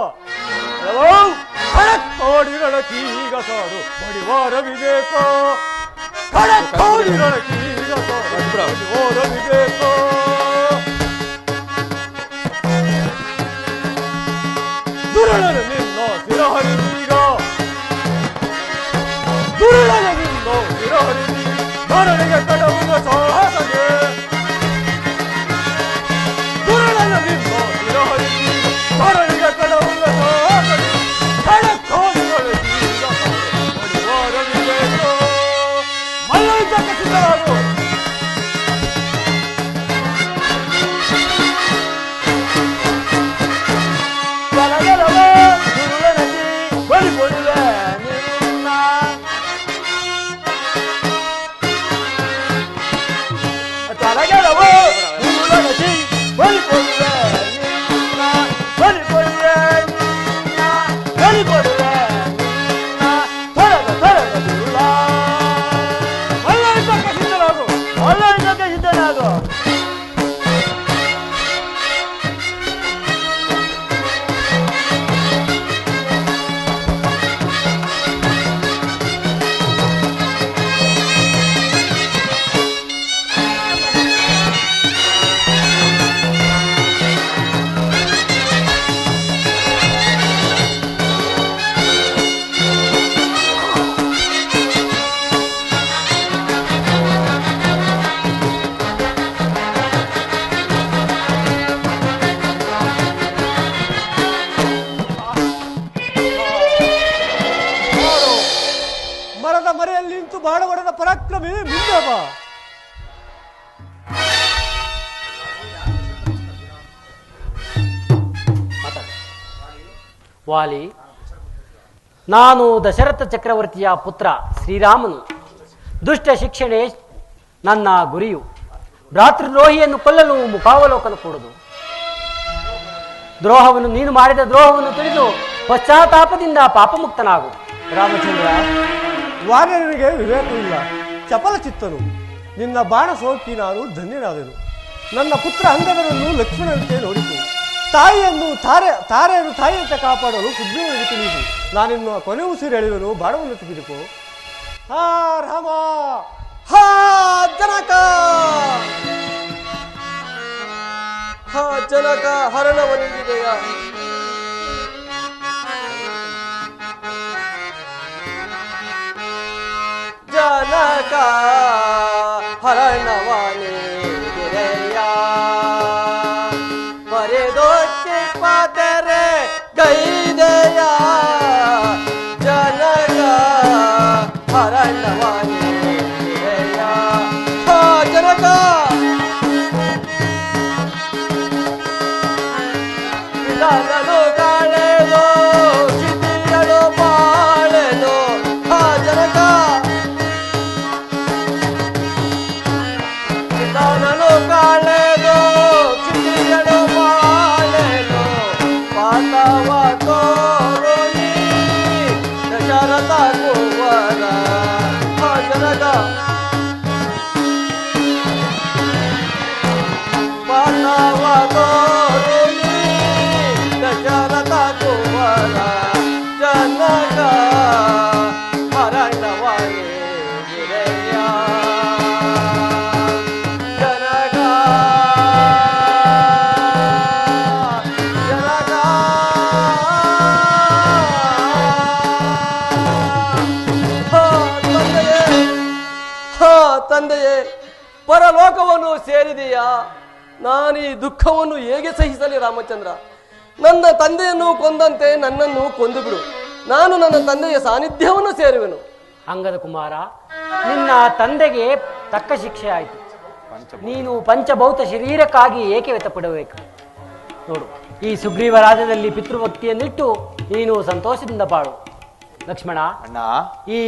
[SPEAKER 5] ಕೀಗ ಸಾರು ಬಡಿವಾರವಿದೇಕೋ, ಕೀಗ ಸಾರು ಬಡಿವಾರವಿದೇಕೋ. ದುರುಳನ ನಿನ್ನ ಸಿರಹರಿದೀಗ, ದುರುಳನ ನಿನ್ನ ಸಿರಹರಿದಿ ಧರಣಿಗೆ ಕಡವುವ ಸಾಹಸಗೆ. ದುರುಳನ ನಿನ್ನ ಸಿರಹರಿದಿ ಧರಣಿಗೆ ಕಡವುವ ಸಾಹಸಗೆ. ಕಡಕೋಲಿಗಳೀಗ ಬಡಿವಾರವಿದೇಕೋ. ಮಲ್ಲಯುದ್ಧಕ್ಕೆ ಸಿದ್ಧರಾಗು.
[SPEAKER 1] ತೊಲಗಲವೋ ಗುರುಳನದಿ ಬಲಿಕೊಡುವೆ ನಿನ್ನ. ತೊಲಗಲವೋ ಗುರುಳನದಿ ಬಲಿಕೊಡುವೆ ನಿನ್ನ. ಬಲಿಕೊಡುವೆ ನಿನ್ನ, ಬಲಿಕೊಡುವೆ ನಿನ್ನ. ತೊಲಗ ತೊಲಗ ಗುರುಳ.
[SPEAKER 5] ಮಲ್ಲಯುದ್ಧಕ್ಕೆ ಸಿದ್ಧರಾಗು.
[SPEAKER 1] ಮಲ್ಲಯುದ್ಧಕ್ಕೆ ಸಿದ್ಧನಾಗು.
[SPEAKER 5] ಮರದ ಮರೆಯಲ್ಲಿ ನಿಂತು ಬಾಣ ಹೊಡೆದ ಪರಾಕ್ರಮಿ ಮುಂದೆ ಬಾ.
[SPEAKER 4] ವಾಲಿ, ನಾನು ದಶರಥ ಚಕ್ರವರ್ತಿಯ ಪುತ್ರ ಶ್ರೀರಾಮನು. ದುಷ್ಟ ಶಿಕ್ಷಣೆ ನನ್ನ ಗುರಿಯು. ಭ್ರಾತೃದ್ರೋಹಿಯನ್ನು ಕೊಲ್ಲಲು ಮುಖಾವಲೋಕನ ಕೊಡುದು. ದ್ರೋಹವನ್ನು ನೀನು ಮಾಡಿದ ದ್ರೋಹವನ್ನು ತಿಳಿದು ಪಶ್ಚಾತ್ತಾಪದಿಂದ ಪಾಪಮುಕ್ತನಾಗು.
[SPEAKER 5] ರಾಮಚಂದ್ರ, ವಾನರನಿಗೆ ವಿವೇಕವಿಲ್ಲ, ಚಪಲ ಚಿತ್ತನು. ನಿನ್ನ ಬಾಣ ಸೋಕಿ ನಾನು ಧನ್ಯನಾದೆನು. ನನ್ನ ಪುತ್ರ ಅಂಗದರನ್ನು ಲಕ್ಷ್ಮಣನಂತೆ ನೋಡಿತು. ತಾಯಿಯನ್ನು ತಾರೆಯನ್ನು ತಾಯಿಯಂತೆ ಕಾಪಾಡಲು ಸುಗ್ರೀವನಿಗೆ ತಿಳಿಯಿತು. ನಾನಿನ್ನು ಕೊನೆ ಉಸಿರು ಎಳೆಯುವನು, ಬಾಣವನ್ನು ತೆಗೆದುಕೋ. ಹಾ ರಾಮ, ಹಾ ಜನಕ, ಹಾ ಜನಕ, ಹರಣವನಿದೆಯ. ಜನಕ ಹರಣವನಿದೆಯ. ಮರೆದೋಚಿ ಪಾದರೆ ಗೈದೆಯ. ಜನಕ ಹರಣವನಿದೆಯ. ಹಾ ಜನಕ, ವಿಧಾನನು ಕಾಳೆದೋ ಶಿಥಿಲಳು ಬಾಳೆದೋ. ಹಾ ಜನಕ, ವಿಧಾನನು ಕಾಳೆದೋ ಶಿಥಿಲಳು ಬಾಳೆದೋ. ಪಾತವ ತೋರು ನೀ ದಶರಥ ಕುವರ. ಹಾ ಜನಕ, ಪಾತವ
[SPEAKER 6] ಲೋಕವನ್ನು ಸೇರಿದೆಯಾ? ನಾನು ಈ ದುಃಖವನ್ನು ಹೇಗೆ ಸಹಿಸಲಿ ರಾಮಚಂದ್ರ? ನನ್ನ ತಂದೆಯನ್ನು ಕೊಂದಂತೆ ನನ್ನನ್ನು ಕೊಂದು ಬಿಡು, ನಾನು ನನ್ನ ತಂದೆಯ ಸಾನ್ನಿಧ್ಯವನ್ನು ಸೇರುವೆನು.
[SPEAKER 4] ಅಂಗದ ಕುಮಾರ, ನಿನ್ನ ತಂದೆಗೆ ತಕ್ಕ ಶಿಕ್ಷೆ ಆಯಿತು. ನೀನು ಪಂಚಭೌತ ಶರೀರಕ್ಕಾಗಿ ಏಕೆ ವ್ಯಥಪಡಬೇಕು? ನೋಡು, ಈ ಸುಗ್ರೀವ ರಾಜ್ಯದಲ್ಲಿ ಪಿತೃಭಕ್ತಿಯನ್ನಿಟ್ಟು ನೀನು ಸಂತೋಷದಿಂದ ಬಾಳು. ಲಕ್ಷ್ಮಣ,
[SPEAKER 3] ಅಣ್ಣ,
[SPEAKER 4] ಈ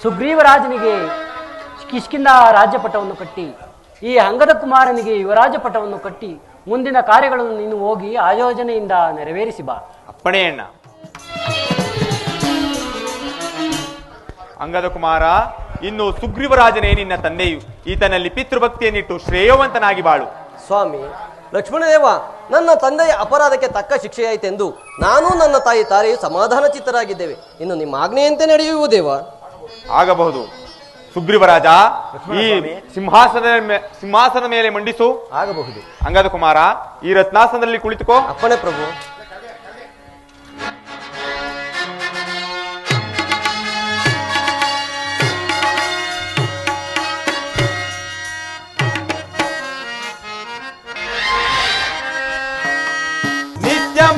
[SPEAKER 4] ಸುಗ್ರೀವ ರಾಜನಿಗೆ ಕಿಷ್ಕಿಂದ ರಾಜ್ಯಪಟವನ್ನು ಕಟ್ಟಿ, ಈ ಅಂಗದ ಕುಮಾರನಿಗೆ ಯುವರಾಜ ಪಟವನ್ನು ಕಟ್ಟಿ ಮುಂದಿನ ಕಾರ್ಯಗಳನ್ನು ನೀನು ಹೋಗಿ ಆಯೋಜನೆಯಿಂದ ನೆರವೇರಿಸಿ ಬಾ.
[SPEAKER 3] ಅಪ್ಪಣೆ ಅಣ್ಣ. ಅಂಗದ ಕುಮಾರ, ಇನ್ನು ಸುಗ್ರೀವರಾಜನೇ ನಿನ್ನ ತಂದೆಯು. ಈತನಲ್ಲಿ ಪಿತೃಭಕ್ತಿಯನ್ನಿಟ್ಟು ಶ್ರೇಯವಂತನಾಗಿ ಬಾಳು.
[SPEAKER 6] ಸ್ವಾಮಿ ಲಕ್ಷ್ಮಣದೇವ, ನನ್ನ ತಂದೆಯ ಅಪರಾಧಕ್ಕೆ ತಕ್ಕ ಶಿಕ್ಷೆಯಾಯಿತೆಂದು ನಾನು ನನ್ನ ತಾಯಿ ತಾರೆಯು ಸಮಾಧಾನ ಚಿತ್ತರಾಗಿದ್ದೇವೆ. ಇನ್ನು ನಿಮ್ಮ ಆಜ್ಞೆಯಂತೆ ನಡೆಯುವುದೇವ?
[SPEAKER 3] ಆಗಬಹುದು. ಸುಗ್ರೀವರಾಜ, ಈ ಸಿಂಹಾಸನದ ಮೇಲೆ ಮಂಡಿಸು.
[SPEAKER 6] ಆಗಬಹುದು.
[SPEAKER 3] ಅಂಗದ ಕುಮಾರ, ಈ ರತ್ನಾಸನದಲ್ಲಿ ಕುಳಿತುಕೋ.
[SPEAKER 6] ಅಪ್ಪಣೆ ಪ್ರಭು.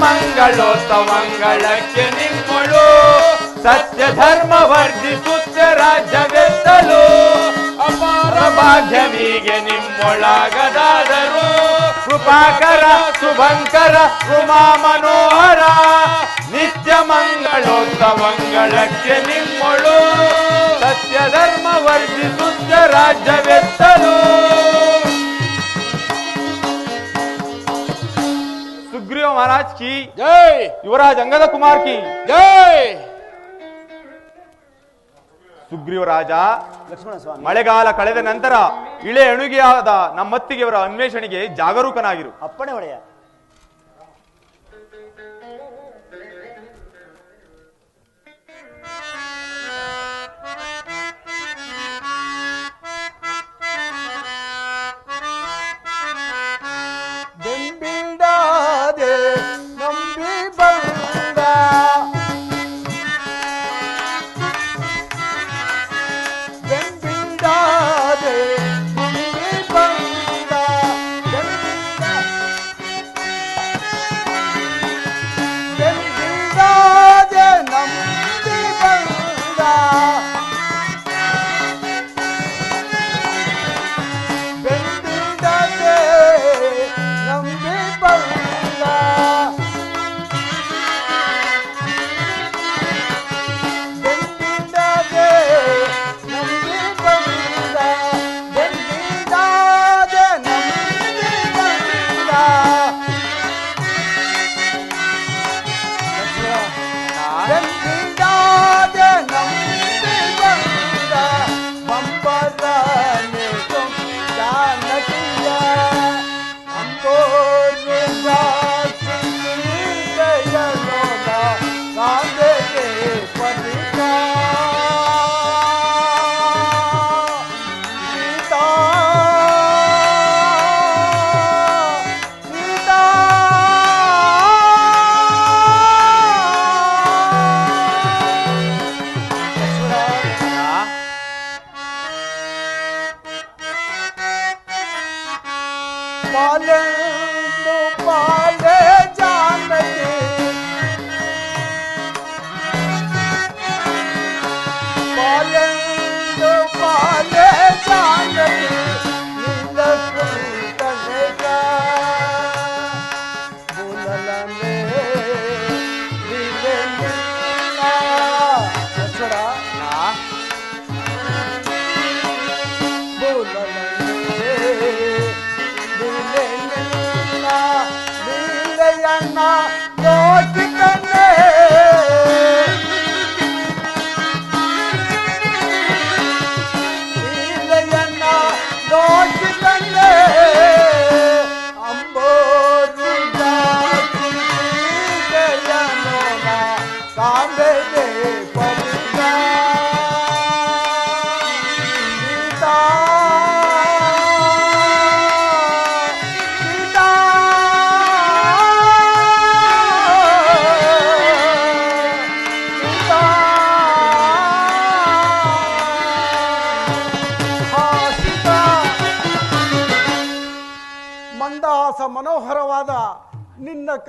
[SPEAKER 3] ಮಂಗಳೋತ್ಸವಂಗಳಕ್ಕೆ ನಿಮ್ಮಳು ಸತ್ಯ ಧರ್ಮ ವರ್ಧಿಸುತ್ತ ರಾಜ್ಯವೆತ್ತಲು ಅಪಾರ ಭಾಗ್ಯವೀಗೆ ನಿಮ್ಮೊಳಗದಾದರು ಕೃಪಾಕರ ಶುಭಂಕರ ಉಮಾ ಮನೋಹರ ನಿತ್ಯ ಮಂಗಳೋತ್ಸವಂಗಳಕ್ಕೆ ನಿಮ್ಮಳು ಸತ್ಯ ಧರ್ಮ ವರ್ಧಿಸುತ್ತ ರಾಜ್ಯವೆತ್ತಲು. सुग्रीव महाराज की
[SPEAKER 2] जय,
[SPEAKER 3] युवराज अंगद कुमार की
[SPEAKER 2] जय.
[SPEAKER 3] ಸುಗ್ರೀವ ರಾಜ,
[SPEAKER 1] ಲಕ್ಷ್ಮಣ ಸ್ವಾಮಿ,
[SPEAKER 3] ಮಳೆಗಾಲ ಕಳೆದ ನಂತರ ಇಳೆ ಅಣುಗೆಯಾದ ನಮ್ಮತ್ತಿಗೆಯವರ ಅನ್ವೇಷಣೆಗೆ ಜಾಗರೂಕನಾಗಿರು.
[SPEAKER 1] ಅಪ್ಪಣೆ ಒಡೆಯ.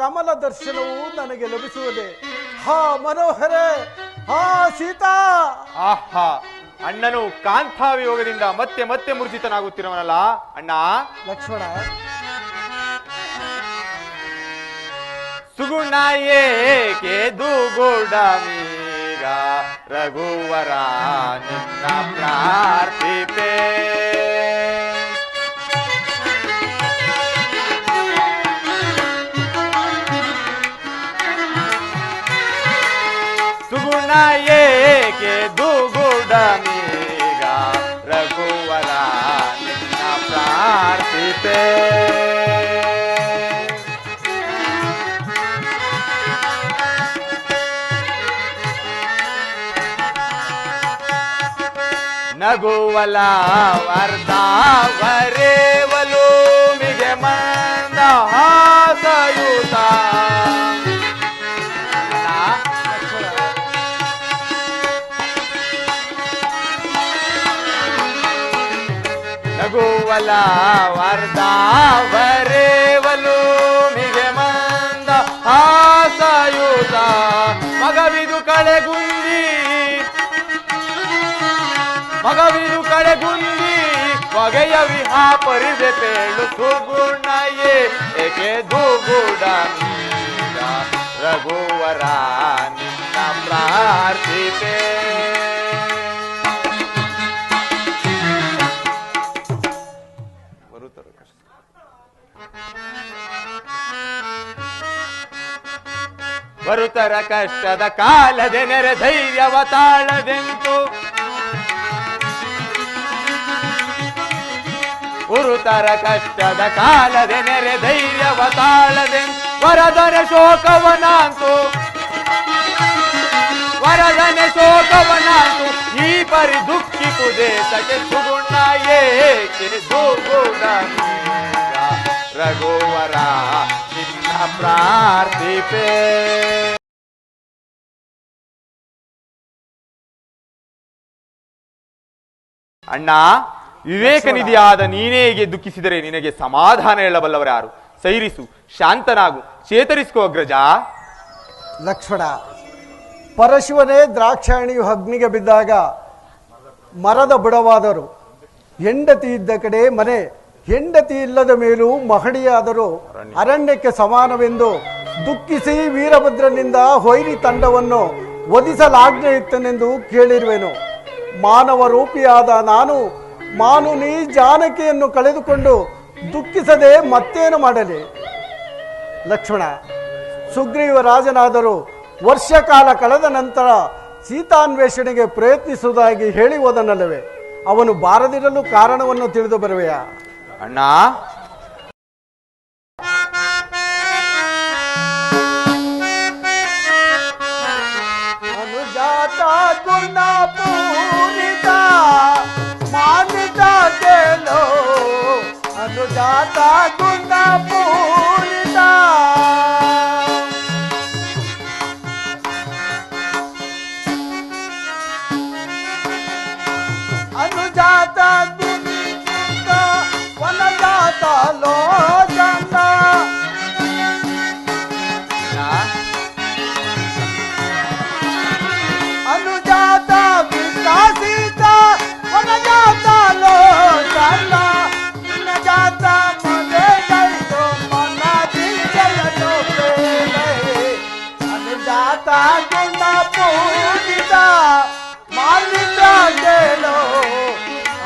[SPEAKER 5] ಕಮಲ ದರ್ಶನವು ನನಗೆ ಲಭಿಸುವುದೇ. ಹಾ ಮನೋಹರೇ, ಹಾ ಸೀತಾ.
[SPEAKER 3] ಆಹಾ, ಅಣ್ಣನು ಕಾಂತಾವಿಯೋಗದಿಂದ ಮತ್ತೆ ಮತ್ತೆ ಮೂರ್ಛಿತನಾಗುತ್ತಿರುವನಲ್ಲ ಅಣ್ಣ.
[SPEAKER 5] ಲಕ್ಷ್ಮಣ,
[SPEAKER 3] ಸುಗುಣ ಏಕೆ ದುಗುಡಮೀಗ ರಘುವರ ನಿನ್ನ ಪ್ರಾರ್ಥಿಪೆ. ಸುಗುಣ ಏಕೆ ದುಗುಡಮೀಗ ರಘುವರ ನಿನ್ನ ಪ್ರಾರ್ಥಿಪೆ. ನಗುವಲ ವರ್ಧಾವರೇವಲು ಮಿಗೆ ಮಂದ ಹಾಸಯುತ. ನಗುವಲ ವರ್ಧಾವರೇವಲು ಮಿಗೆ ಮಂದ ಹಾಸಯುತ. ಮಗವಿದು ಕಳೆಗುಂದಿ ಮಗವಿದು ಕಡೆಗುಂದಿ ಹೊಗೆಯ ವಿಹಾಪರಿದೆ ಪೇಳು. ಸುಗುಣ ಏಕೆ ದುಗುಡ ಮೀಗ ರಘುವರ ನಿನ್ನ ಪ್ರಾರ್ಥಿಪೆ. ಬರುತರ ಕಷ್ಟದ ಕಾಲದೆ ನೆರೆ ಧೈರ್ಯವ ತಾಳದೆಂತು. ಗುರುತರ ಕಷ್ಟದ ಕಾಲದೆ ನೆರೆ ಧೈರ್ಯವ ತಾಳದೆ ವರದನೆ ಶೋಕವನಾಂತು. ವರದನೆ ಶೋಕವನಾಂತು ಈ ಪರಿ ದುಃಖಿಪುದೇಶಕ್ಕೆ. ಸುಗುಣ ಏಕೆ ದುಗುಡ ಮೀಗ ರಘುವರ ನಿನ್ನ ಪ್ರಾರ್ಥಿಪೆ. ಅಣ್ಣ, ವಿವೇಕ ನಿಧಿಯಾದ ನೀನೇಗೆ ದುಃಖಿಸಿದರೆ ನಿನಗೆ ಸಮಾಧಾನ ಹೇಳಬಲ್ಲವರು ಯಾರು? ಸೈರಿಸು, ಶಾಂತನಾಗು, ಚೇತರಿಸಿಕೋ ಅಗ್ರಜ.
[SPEAKER 5] ಲಕ್ಷ್ಮಣ, ಪರಶಿವನೇ ದ್ರಾಕ್ಷಾಯಣಿಯು ಅಗ್ನಿಗೆ ಬಿದ್ದಾಗ ಮರದ ಬುಡವಾದರು. ಹೆಂಡತಿ ಇದ್ದ ಕಡೆ ಮನೆ, ಹೆಂಡತಿ ಇಲ್ಲದ ಮೇಲೂ ಮಹಡಿಯಾದರೂ ಅರಣ್ಯಕ್ಕೆ ಸಮಾನವೆಂದು ದುಃಖಿಸಿ ವೀರಭದ್ರನಿಂದ ಹೊಯ್ರಿ ತಂಡವನ್ನು ವಧಿಸಲಾಜ್ಞೆಯಿತ್ತನೆಂದು ಕೇಳಿರುವೆನು. ಮಾನವ ರೂಪಿಯಾದ ನಾನು ಮಾನುನಿ ಜಾನಕಿಯನ್ನು ಕಳೆದುಕೊಂಡು ದುಃಖಿಸದೆ ಮತ್ತೇನು ಮಾಡಲಿ? ಲಕ್ಷ್ಮಣ, ಸುಗ್ರೀವ ರಾಜನಾದರೂ ವರ್ಷ ಕಾಲ ಕಳೆದ ನಂತರ ಸೀತಾನ್ವೇಷಣೆಗೆ ಪ್ರಯತ್ನಿಸುವುದಾಗಿ ಹೇಳಿ ಹೋದನಲ್ಲವೇ? ಅವನು ಬಾರದಿರಲು ಕಾರಣವನ್ನು ತಿಳಿದು ಬರುವೆಯಾ?
[SPEAKER 3] ಅಣ್ಣ,
[SPEAKER 5] ಅನುಜಾತ ಗುಣ ಪೂರಿತ ಮಾನಿತ ಕೇಳೋ. ಅನುಜಾತ ಗುಣ ಪೂರಿತ ಅನುಜಾತ ಗುಣ ವನಜಾತ ಲೋಚನ. ಅನುಜಾತ ವಿಕಾಸಿತ ವನಜಾತ ಲೋಚನ. ಜಾತ ಮನೆ ಗೈದು ಮನ ದಿಗಲೋ ಬೇಲೆ. ಅನುಜಾತ ಗುಣ ಪೂಜಿತ ಮಾಲಿಕ ಕೇಳೋ.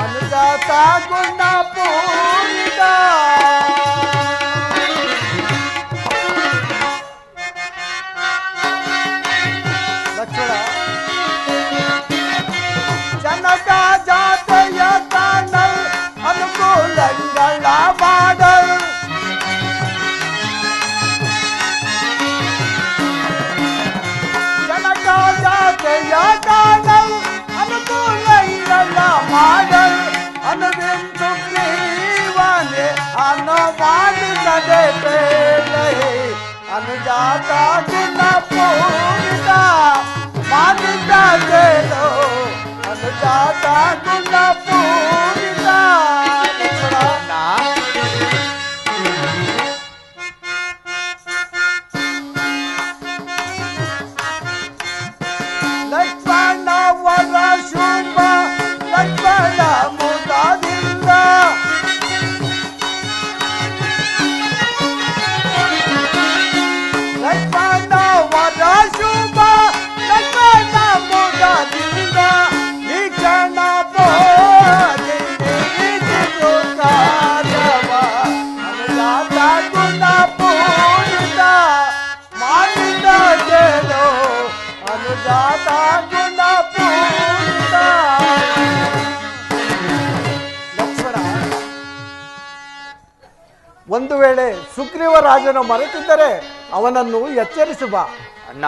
[SPEAKER 5] ಅನುಜಾತ ಗುಣ ಪೂಜಿತ. ಲಕ್ಷ್ಮಣ, ಜನಕ ಜಾತೆಯ ತಾನಲ್ ಅನುಕೂಲಗಳ ಮಾಡಲ್. ಜನಕ ಜಾತೆಯ ತಾನಲ್ ಅನುಕೂಲಗಳ ಮಾಡಲ್. ಅನುಬಿಂದು ಜೀವನೆ ಅನುಮಾನಿಸದೆ ಬೇಳೆ. ಅನುಜಾತ ಗುಣ ಪೂರಿತ ಮಾನಿತ ಕೇಳೋ. ಅನುಜಾತ ಗುಣ ಪೂರಿತ. ಒಂದು ವೇಳೆ ಸುಗ್ರೀವ ರಾಜನ ಮರೆತಿದ್ದರೆ ಅವನನ್ನು ಎಚ್ಚರಿಸು ಬಾ.
[SPEAKER 3] ಅಣ್ಣ,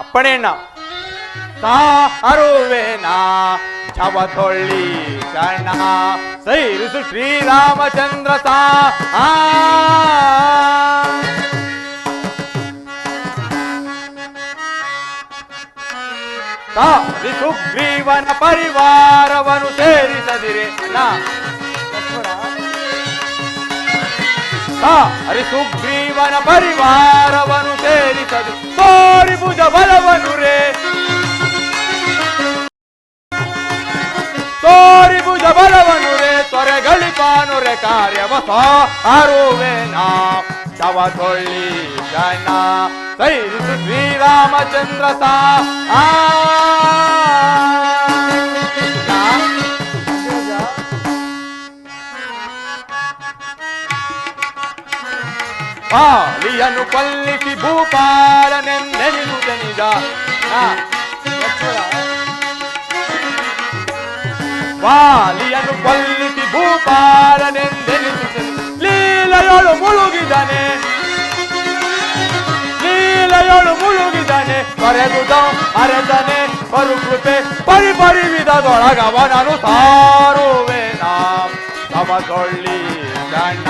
[SPEAKER 3] ಅಪ್ಪಣೆ ಅಣ್ಣ. ಅರುವೇನಾ ಚವತೊಳ್ಳಿ ಶರಣ ಸೈರಿಸು ಶ್ರೀರಾಮಚಂದ್ರ ಸುಗ್ರೀವನ ಪರಿವಾರವನ್ನು ಸೇರಿಸದಿರೆ ಸುಗ್ರೀವನ ಪರಿವಾರವನ್ನು ಸೇರಿಸದಿ ತೋರಿ ಭುಜ ಬಲವನು ರೇ ತೋರಿ ಭುಜ ಬಲವನು ರೇ ತೊರೆಗಳಿಪಾನು ರೇ ಕಾರ್ಯವಸ ಅರುವೇನಾ ಚವತೊಳ್ಳಿ ಶರಣ ಸೈರಿಸು ಶ್ರೀರಾಮಚಂದ್ರ ಪಾಲಿಯನ್ನು ಕೊಲ್ಲಿಸಿ ಭೂಪಾಲನೆಂದೆನಿಸುತ್ತ ನಿಜ. ವಾಲಿಯನ್ನು ಕೊಲ್ಲಿಸಿ ಭೂಪಾಲನೆಂದೆನಿಸುತ್ತ ಲೀಲೆಯೊಳು ಮುಳುಗಿದನೆ ತೊರೆದುದ ಅರೆದನೆ ಪರುಕೃಪೆ ಪರಿಪರಿವಿದೊಳಗವನನು ಸಾರುವೆನಾ ತವಗೊಳ್ಳಿ ಗಣ್ಣ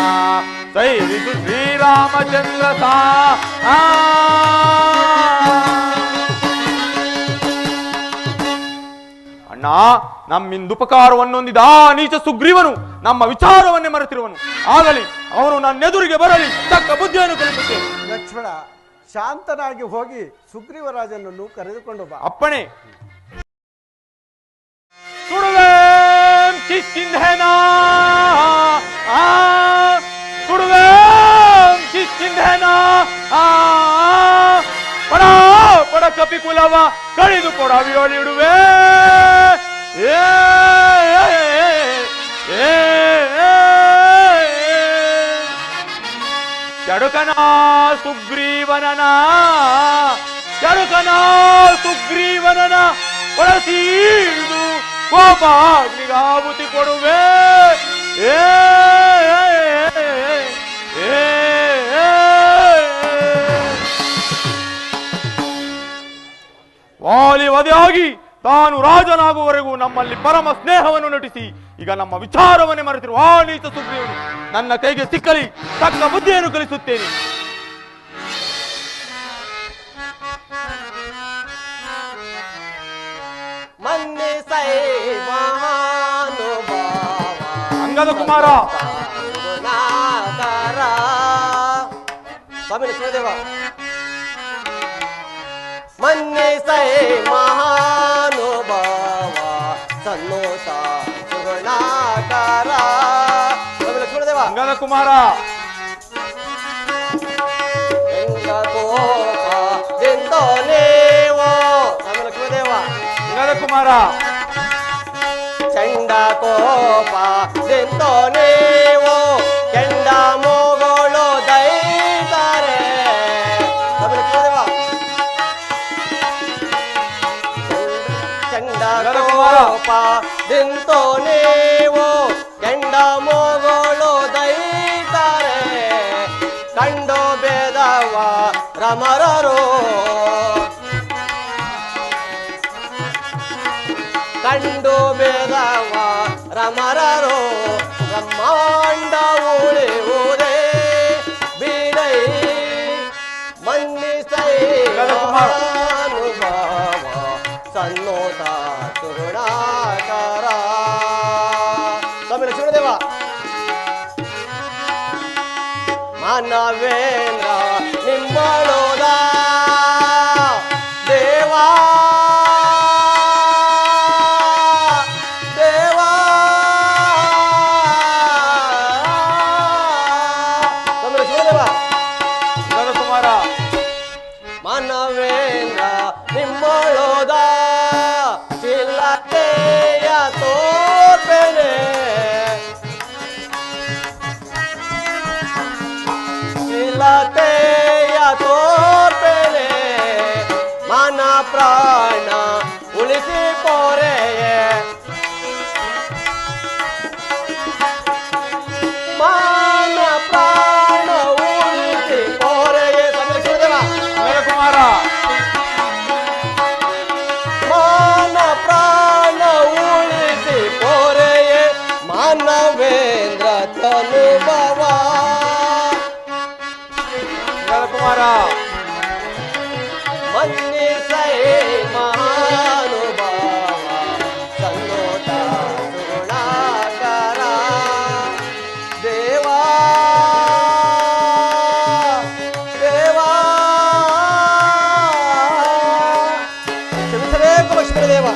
[SPEAKER 3] ಸೈರಿಸು ಶ್ರೀರಾಮಚಂದ್ರ ಅಣ್ಣ, ನಮ್ಮಿಂದುಪಕಾರವನ್ನೊಂದಿದ ನೀಚ ಸುಗ್ರೀವನು ನಮ್ಮ ವಿಚಾರವನ್ನೇ ಮರೆತಿರುವನು. ಆಗಲಿ ಅವನು ನನ್ನೆದುರಿಗೆ ಬರಲಿ, ತಕ್ಕ ಬುದ್ಧಿಯನ್ನು ಕಲಿಸುತ್ತೇನೆ.
[SPEAKER 5] ಲಕ್ಷ್ಮಣ, ಶಾಂತನಾಗಿ ಹೋಗಿ ಸುಗ್ರೀವರಾಜನನ್ನು ಕರೆದುಕೊಂಡು ಬಾ.
[SPEAKER 3] ಅಪ್ಪಣೆ. ಸುಡುವೆ ಕಿಷ್ಕಿಂಧೆನಾ ಸುಡುವೆ ಕಿಷ್ಕಿಂಧೆನಾ ಪಡ ಪಡ ಕಪಿಕುಲವ ಕಳಿದು ಕೊಡವಿಯೊಳಿಡುವೆ. ಚಡುಕನ ಸುಗ್ರೀವನನ ಕೊಳಸೀದು ಕೋಪಾಗ್ನಿಗಾಹುತಿ ಕೊಡುವೆ. ವಾಲಿ ವಧೆಯಾಗಿ ತಾನು ರಾಜನಾಗುವವರೆಗೂ ನಮ್ಮಲ್ಲಿ ಪರಮ ಸ್ನೇಹವನ್ನು ನಟಿಸಿ ಈಗ ನಮ್ಮ ವಿಚಾರವನ್ನೇ ಮರೆತಿರುವ ಆ ನೀಚ ಸುಗ್ರೀವನು ನನ್ನ ಕೈಗೆ ಸಿಕ್ಕಲಿ, ತಕ್ಕ ಬುದ್ಧಿಯನ್ನು ಕಲಿಸುತ್ತೇನೆ. ಅಂಗದ ಕುಮಾರ
[SPEAKER 6] ಸ್ವಾಮಿ ಲಕ್ಷ್ಮಣದೇವ, ಮನ್ನಿಸೈ ಮಹಾನುಭಾವ ಸನ್ನೋತ ಸುಗುಣಾಕಾರ. ಸ್ವಾಮಿ ಲಕ್ಷ್ಮಣದೇವ,
[SPEAKER 3] ಅಂಗದ ಕುಮಾರ
[SPEAKER 6] ದಿಂದೋನೇವೋ. ಸ್ವಾಮಿ ಲಕ್ಷ್ಮಣದೇವ,
[SPEAKER 3] ಅಂಗದ ಕುಮಾರ
[SPEAKER 6] ಚಂಡ ಕೋಪ ದಿಂದೋನೇವೋ ಕೆಂಡ ಮೋಗಳು ದೈತಾರೆ. ಸ್ವಾಮಿ ಲಕ್ಷ್ಮಣದೇವ, ಚಂಡ ಕೋಪ ದಿಂದೋನೇವೋ ಕೆಂಡ ಮೋಗಳು ದೈತಾರೆ. ಕಂಡು ಬೇದವ ರಮರರು ಕಂಡು ಬೇದವ ರಮರರು ಬ್ರಹ್ಮಾಂಡ ಉಳಿಯುವುದೇ ಬೀಡೈ ಮನ್ನಿಸೈ ಅನುಭವ ಸನ್ನೋತ ಸುಗುಣಾಕಾರ. ಸ್ವಾಮಿ ಲಕ್ಷ್ಮಣದೇವ, ಮಾನವೇಂದ್ರ ನಿಮ್ಮಳೋದ ದೇವಾ ದೇವಾ. ಸ್ವಾಮಿ ಲಕ್ಷ್ಮಣದೇವ,
[SPEAKER 3] ಅಂಗದ ಕುಮಾರ
[SPEAKER 6] ಮಾನವೇಂದ್ರ ನಿಮ್ಮಳೋದ ಚಿಲ್ಲತೆಯ ತೋರ್ಪೆನೆ ಚಿಲ್ಲತೆಯ ತೋರ್ಪೆನೆ ಮಾನ ಪ್ರಾಣ ಉಳಿಸಿ ಪೋರೆಯೇ. ಮಾನ ಪ್ರಾಣ ಮನ್ನಿಸೈ ಮಹಾನುಭಾವ ಸನ್ನೋಟ ಸುಗುಣಾಕರ ದೇವಾ ದೇವಾ ಕ್ಷಮಿಸಬೇಕು ಲಕ್ಷ್ಮೀದೇವ.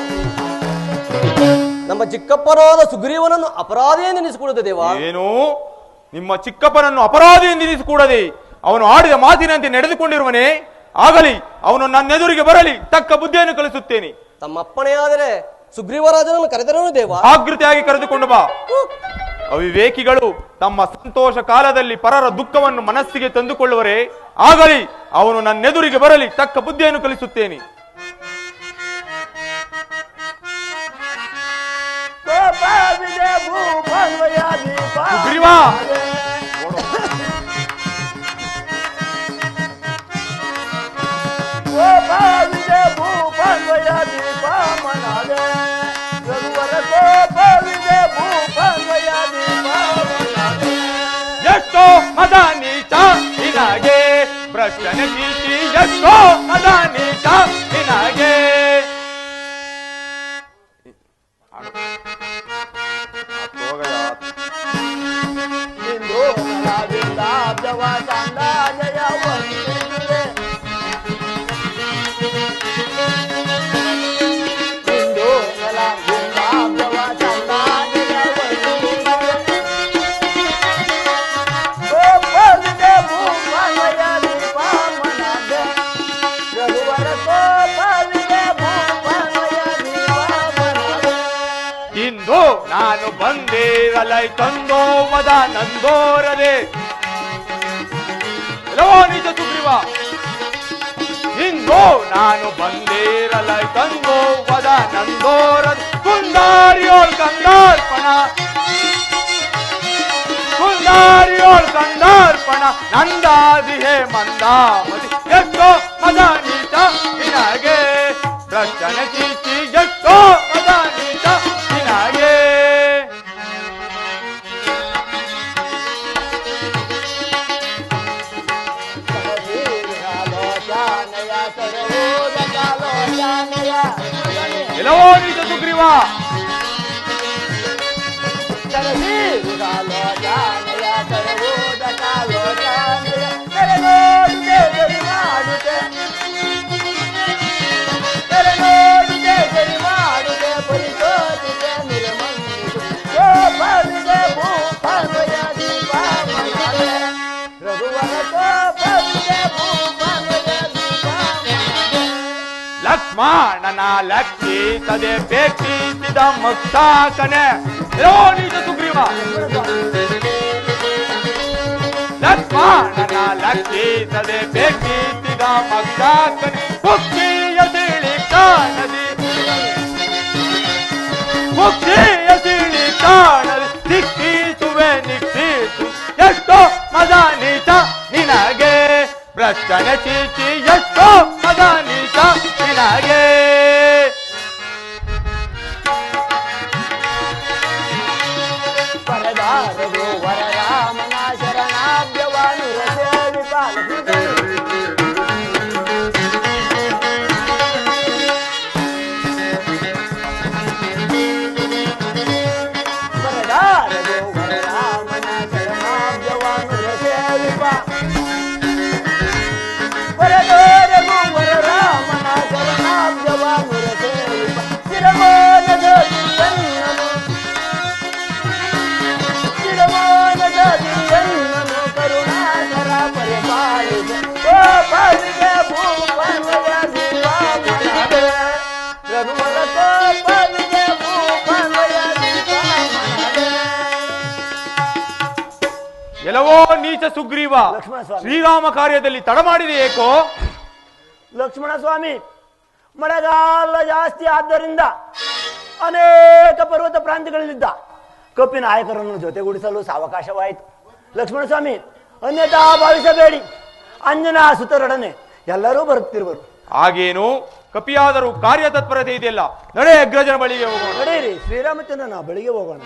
[SPEAKER 6] ನಮ್ಮ ಚಿಕ್ಕಪ್ಪನಾದ ಸುಗ್ರೀವನನ್ನು ಅಪರಾಧಿ ಎಂದೆನಿಸಿಕೊಳ್ಳುತ್ತದೆ ದೇವ.
[SPEAKER 3] ಏನು ನಿಮ್ಮ ಚಿಕ್ಕಪ್ಪನನ್ನು ಅಪರಾಧಿ ಎಂದೆನಿಸಿಕೂಡದೆ ಅವನು ಆಡಿದ ಮಾತಿನಂತೆ ನಡೆದುಕೊಂಡಿರುವನೇ? ಆಗಲಿ, ಅವನು ನನ್ನೆದುರಿಗೆ ಬರಲಿ, ತಕ್ಕ ಬುದ್ಧಿಯನ್ನು ಕಲಿಸುತ್ತೇನೆ.
[SPEAKER 6] ತಮ್ಮ ಅಪ್ಪಣೆಯಾದರೆ ಸುಗ್ರೀವರಾಜನನ್ನು ಕರೆದರನು ದೇವ.
[SPEAKER 3] ಜಾಗೃತಿಯಾಗಿ ಕರೆದುಕೊಂಡು ಬಾ. ಅವಿವೇಕಿಗಳು ತಮ್ಮ ಸಂತೋಷ ಕಾಲದಲ್ಲಿ ಪರರ ದುಃಖವನ್ನು ಮನಸ್ಸಿಗೆ ತಂದುಕೊಳ್ಳುವರೇ? ಆಗಲಿ, ಅವನು ನನ್ನೆದುರಿಗೆ ಬರಲಿ, ತಕ್ಕ ಬುದ್ಧಿಯನ್ನು ಕಲಿಸುತ್ತೇನೆ. ಸುಗ್ರೀವ, ಎಷ್ಟೋ ಮದ ನೀಚ ನಿನಗೆ ಭ್ರಷ್ಟನ ಕೀರ್ತಿ, ಎಷ್ಟೋ ಮದ ನೀಚ ನಿನಗೆ. ಇಂದು ನಾನು ಬಂದಿರಲೈ ತಂದೋ ಮದ ನಂದೋರದೆ. ನಿಜ ಸುಗ್ರೀವ, ಇಂದು ನಾನು ಬಂದಿರಲೈ ತಂದೋ ಮದ ನಂದೋರದೆ. ಕುಂದಾರಿಯೋಳ್ ಕಂದಾರ್ಪಣ, ಕುಂದಾರಿಯೋಳ್ ಕಂದಾರ್ಪಣ ನಂದಾದಿಹೆ ಮಂದಾಮತಿ. ಎಷ್ಟೋ ಮದ ನೀಚ ನಿನಗೆ ಭ್ರಷ್ಟನ ಕೀರ್ತಿ, ಎಷ್ಟೋ ಮದ ನೀಚ ನಿನಗೆ. ಎಲ್ಲವೋ ನಿಜ ಸುಗ್ರೀವ, ಲಕ್ಷ್ಮಣನ ಲಕ್ಷಿಸದೆ ಬೇಕಿಸಿದ ಮಕ್ಷಾಕನೆ. ಎಲ್ಲವೋ ನಿಜ ಸುಗ್ರೀವ, ಲಕ್ಷ್ಮಣನ ಲಕ್ಷಿಸದೆ ಬೇಕಿಸಿದ ಮಕ್ಷಾಕನೆ. ಮುಕ್ತಿಯ ತಿಳಿ ಕಾಣದಿ, ಮುಕ್ತಿಯ ತಿಳಿ ಕಾಣದಿ, ದಿಕ್ಕಿಸುವೆ ನಿಕ್ಕಿಸು. ಎಷ್ಟೋ ಮದ ನೀಚ ನಿನಗೆ ಭ್ರಷ್ಟನ ಚೀಚಿ, ಎಷ್ಟೋ ಮದ ನೀಚ ನಿನಗೆ.
[SPEAKER 1] ಪರದಾರರು ವರರಾಮನ ಶರಣಾಭ್ಯವಾನು ಪರದಾರರು ವರರಾಮನ ಶರಣಾಭ್ಯವಾನು ಸೇವಿಪ. ಪರದಾರರು ವರರಾಮನ ಶರಣಾಭ್ಯವಾನು ಸೇವಿಪ. ಚಿರಮೋನದ ದಿವ್ಯನ್ನನು, ಚಿರಮೋನದ ದಿವ್ಯನ್ನನು ಕರುಣಾಕರ ಪರಿಪಾಲಿಸ. ಗೋಪಾಲಿಗೆ ಭೂಪನಯ ದೀಪಾಮನದೆ, ರಘುವರ ಗೋಪಾಲಿಗೆ ಭೂಪನಯ ದೀಪಾಮನದೆ.
[SPEAKER 3] ಎಲ್ಲವೋ ನೀಚ ಸುಗ್ರೀವ,
[SPEAKER 1] ಲಕ್ಷ್ಮಣ ಸ್ವಾಮಿ.
[SPEAKER 3] ಶ್ರೀರಾಮ ಕಾರ್ಯದಲ್ಲಿ ತಡ ಮಾಡಿದೆ ಏಕೋ?
[SPEAKER 1] ಲಕ್ಷ್ಮಣ ಸ್ವಾಮಿ, ಮಳೆಗಾಲ ಜಾಸ್ತಿ ಆದ್ದರಿಂದ ಅನೇಕ ಪರ್ವತ ಪ್ರಾಂತ್ಯಗಳಲ್ಲಿದ್ದ ಕಪ್ಪಿ ನಾಯಕರನ್ನು ಜೊತೆಗೂಡಿಸಲು ಸಾವಕಾಶವಾಯಿತು. ಲಕ್ಷ್ಮಣ ಸ್ವಾಮಿ, ಅನ್ಯತಾ ಭಾವಿಸಬೇಡಿ, ಅಂಜನಾ ಸುತರೊಡನೆ ಎಲ್ಲರೂ ಬರುತ್ತಿರುವರು.
[SPEAKER 3] ಹಾಗೇನು ಕಪಿಯಾದರೂ ಕಾರ್ಯತತ್ಪರತೆ ಇದೆಯಲ್ಲ. ನಡೆ ಅಗ್ರಜನ ಬಳಿಗೆ ಹೋಗೋಣ.
[SPEAKER 1] ನಡೆಯಿರಿ, ಶ್ರೀರಾಮಚಂದ್ರನ ಬಳಿಗೆ ಹೋಗೋಣ.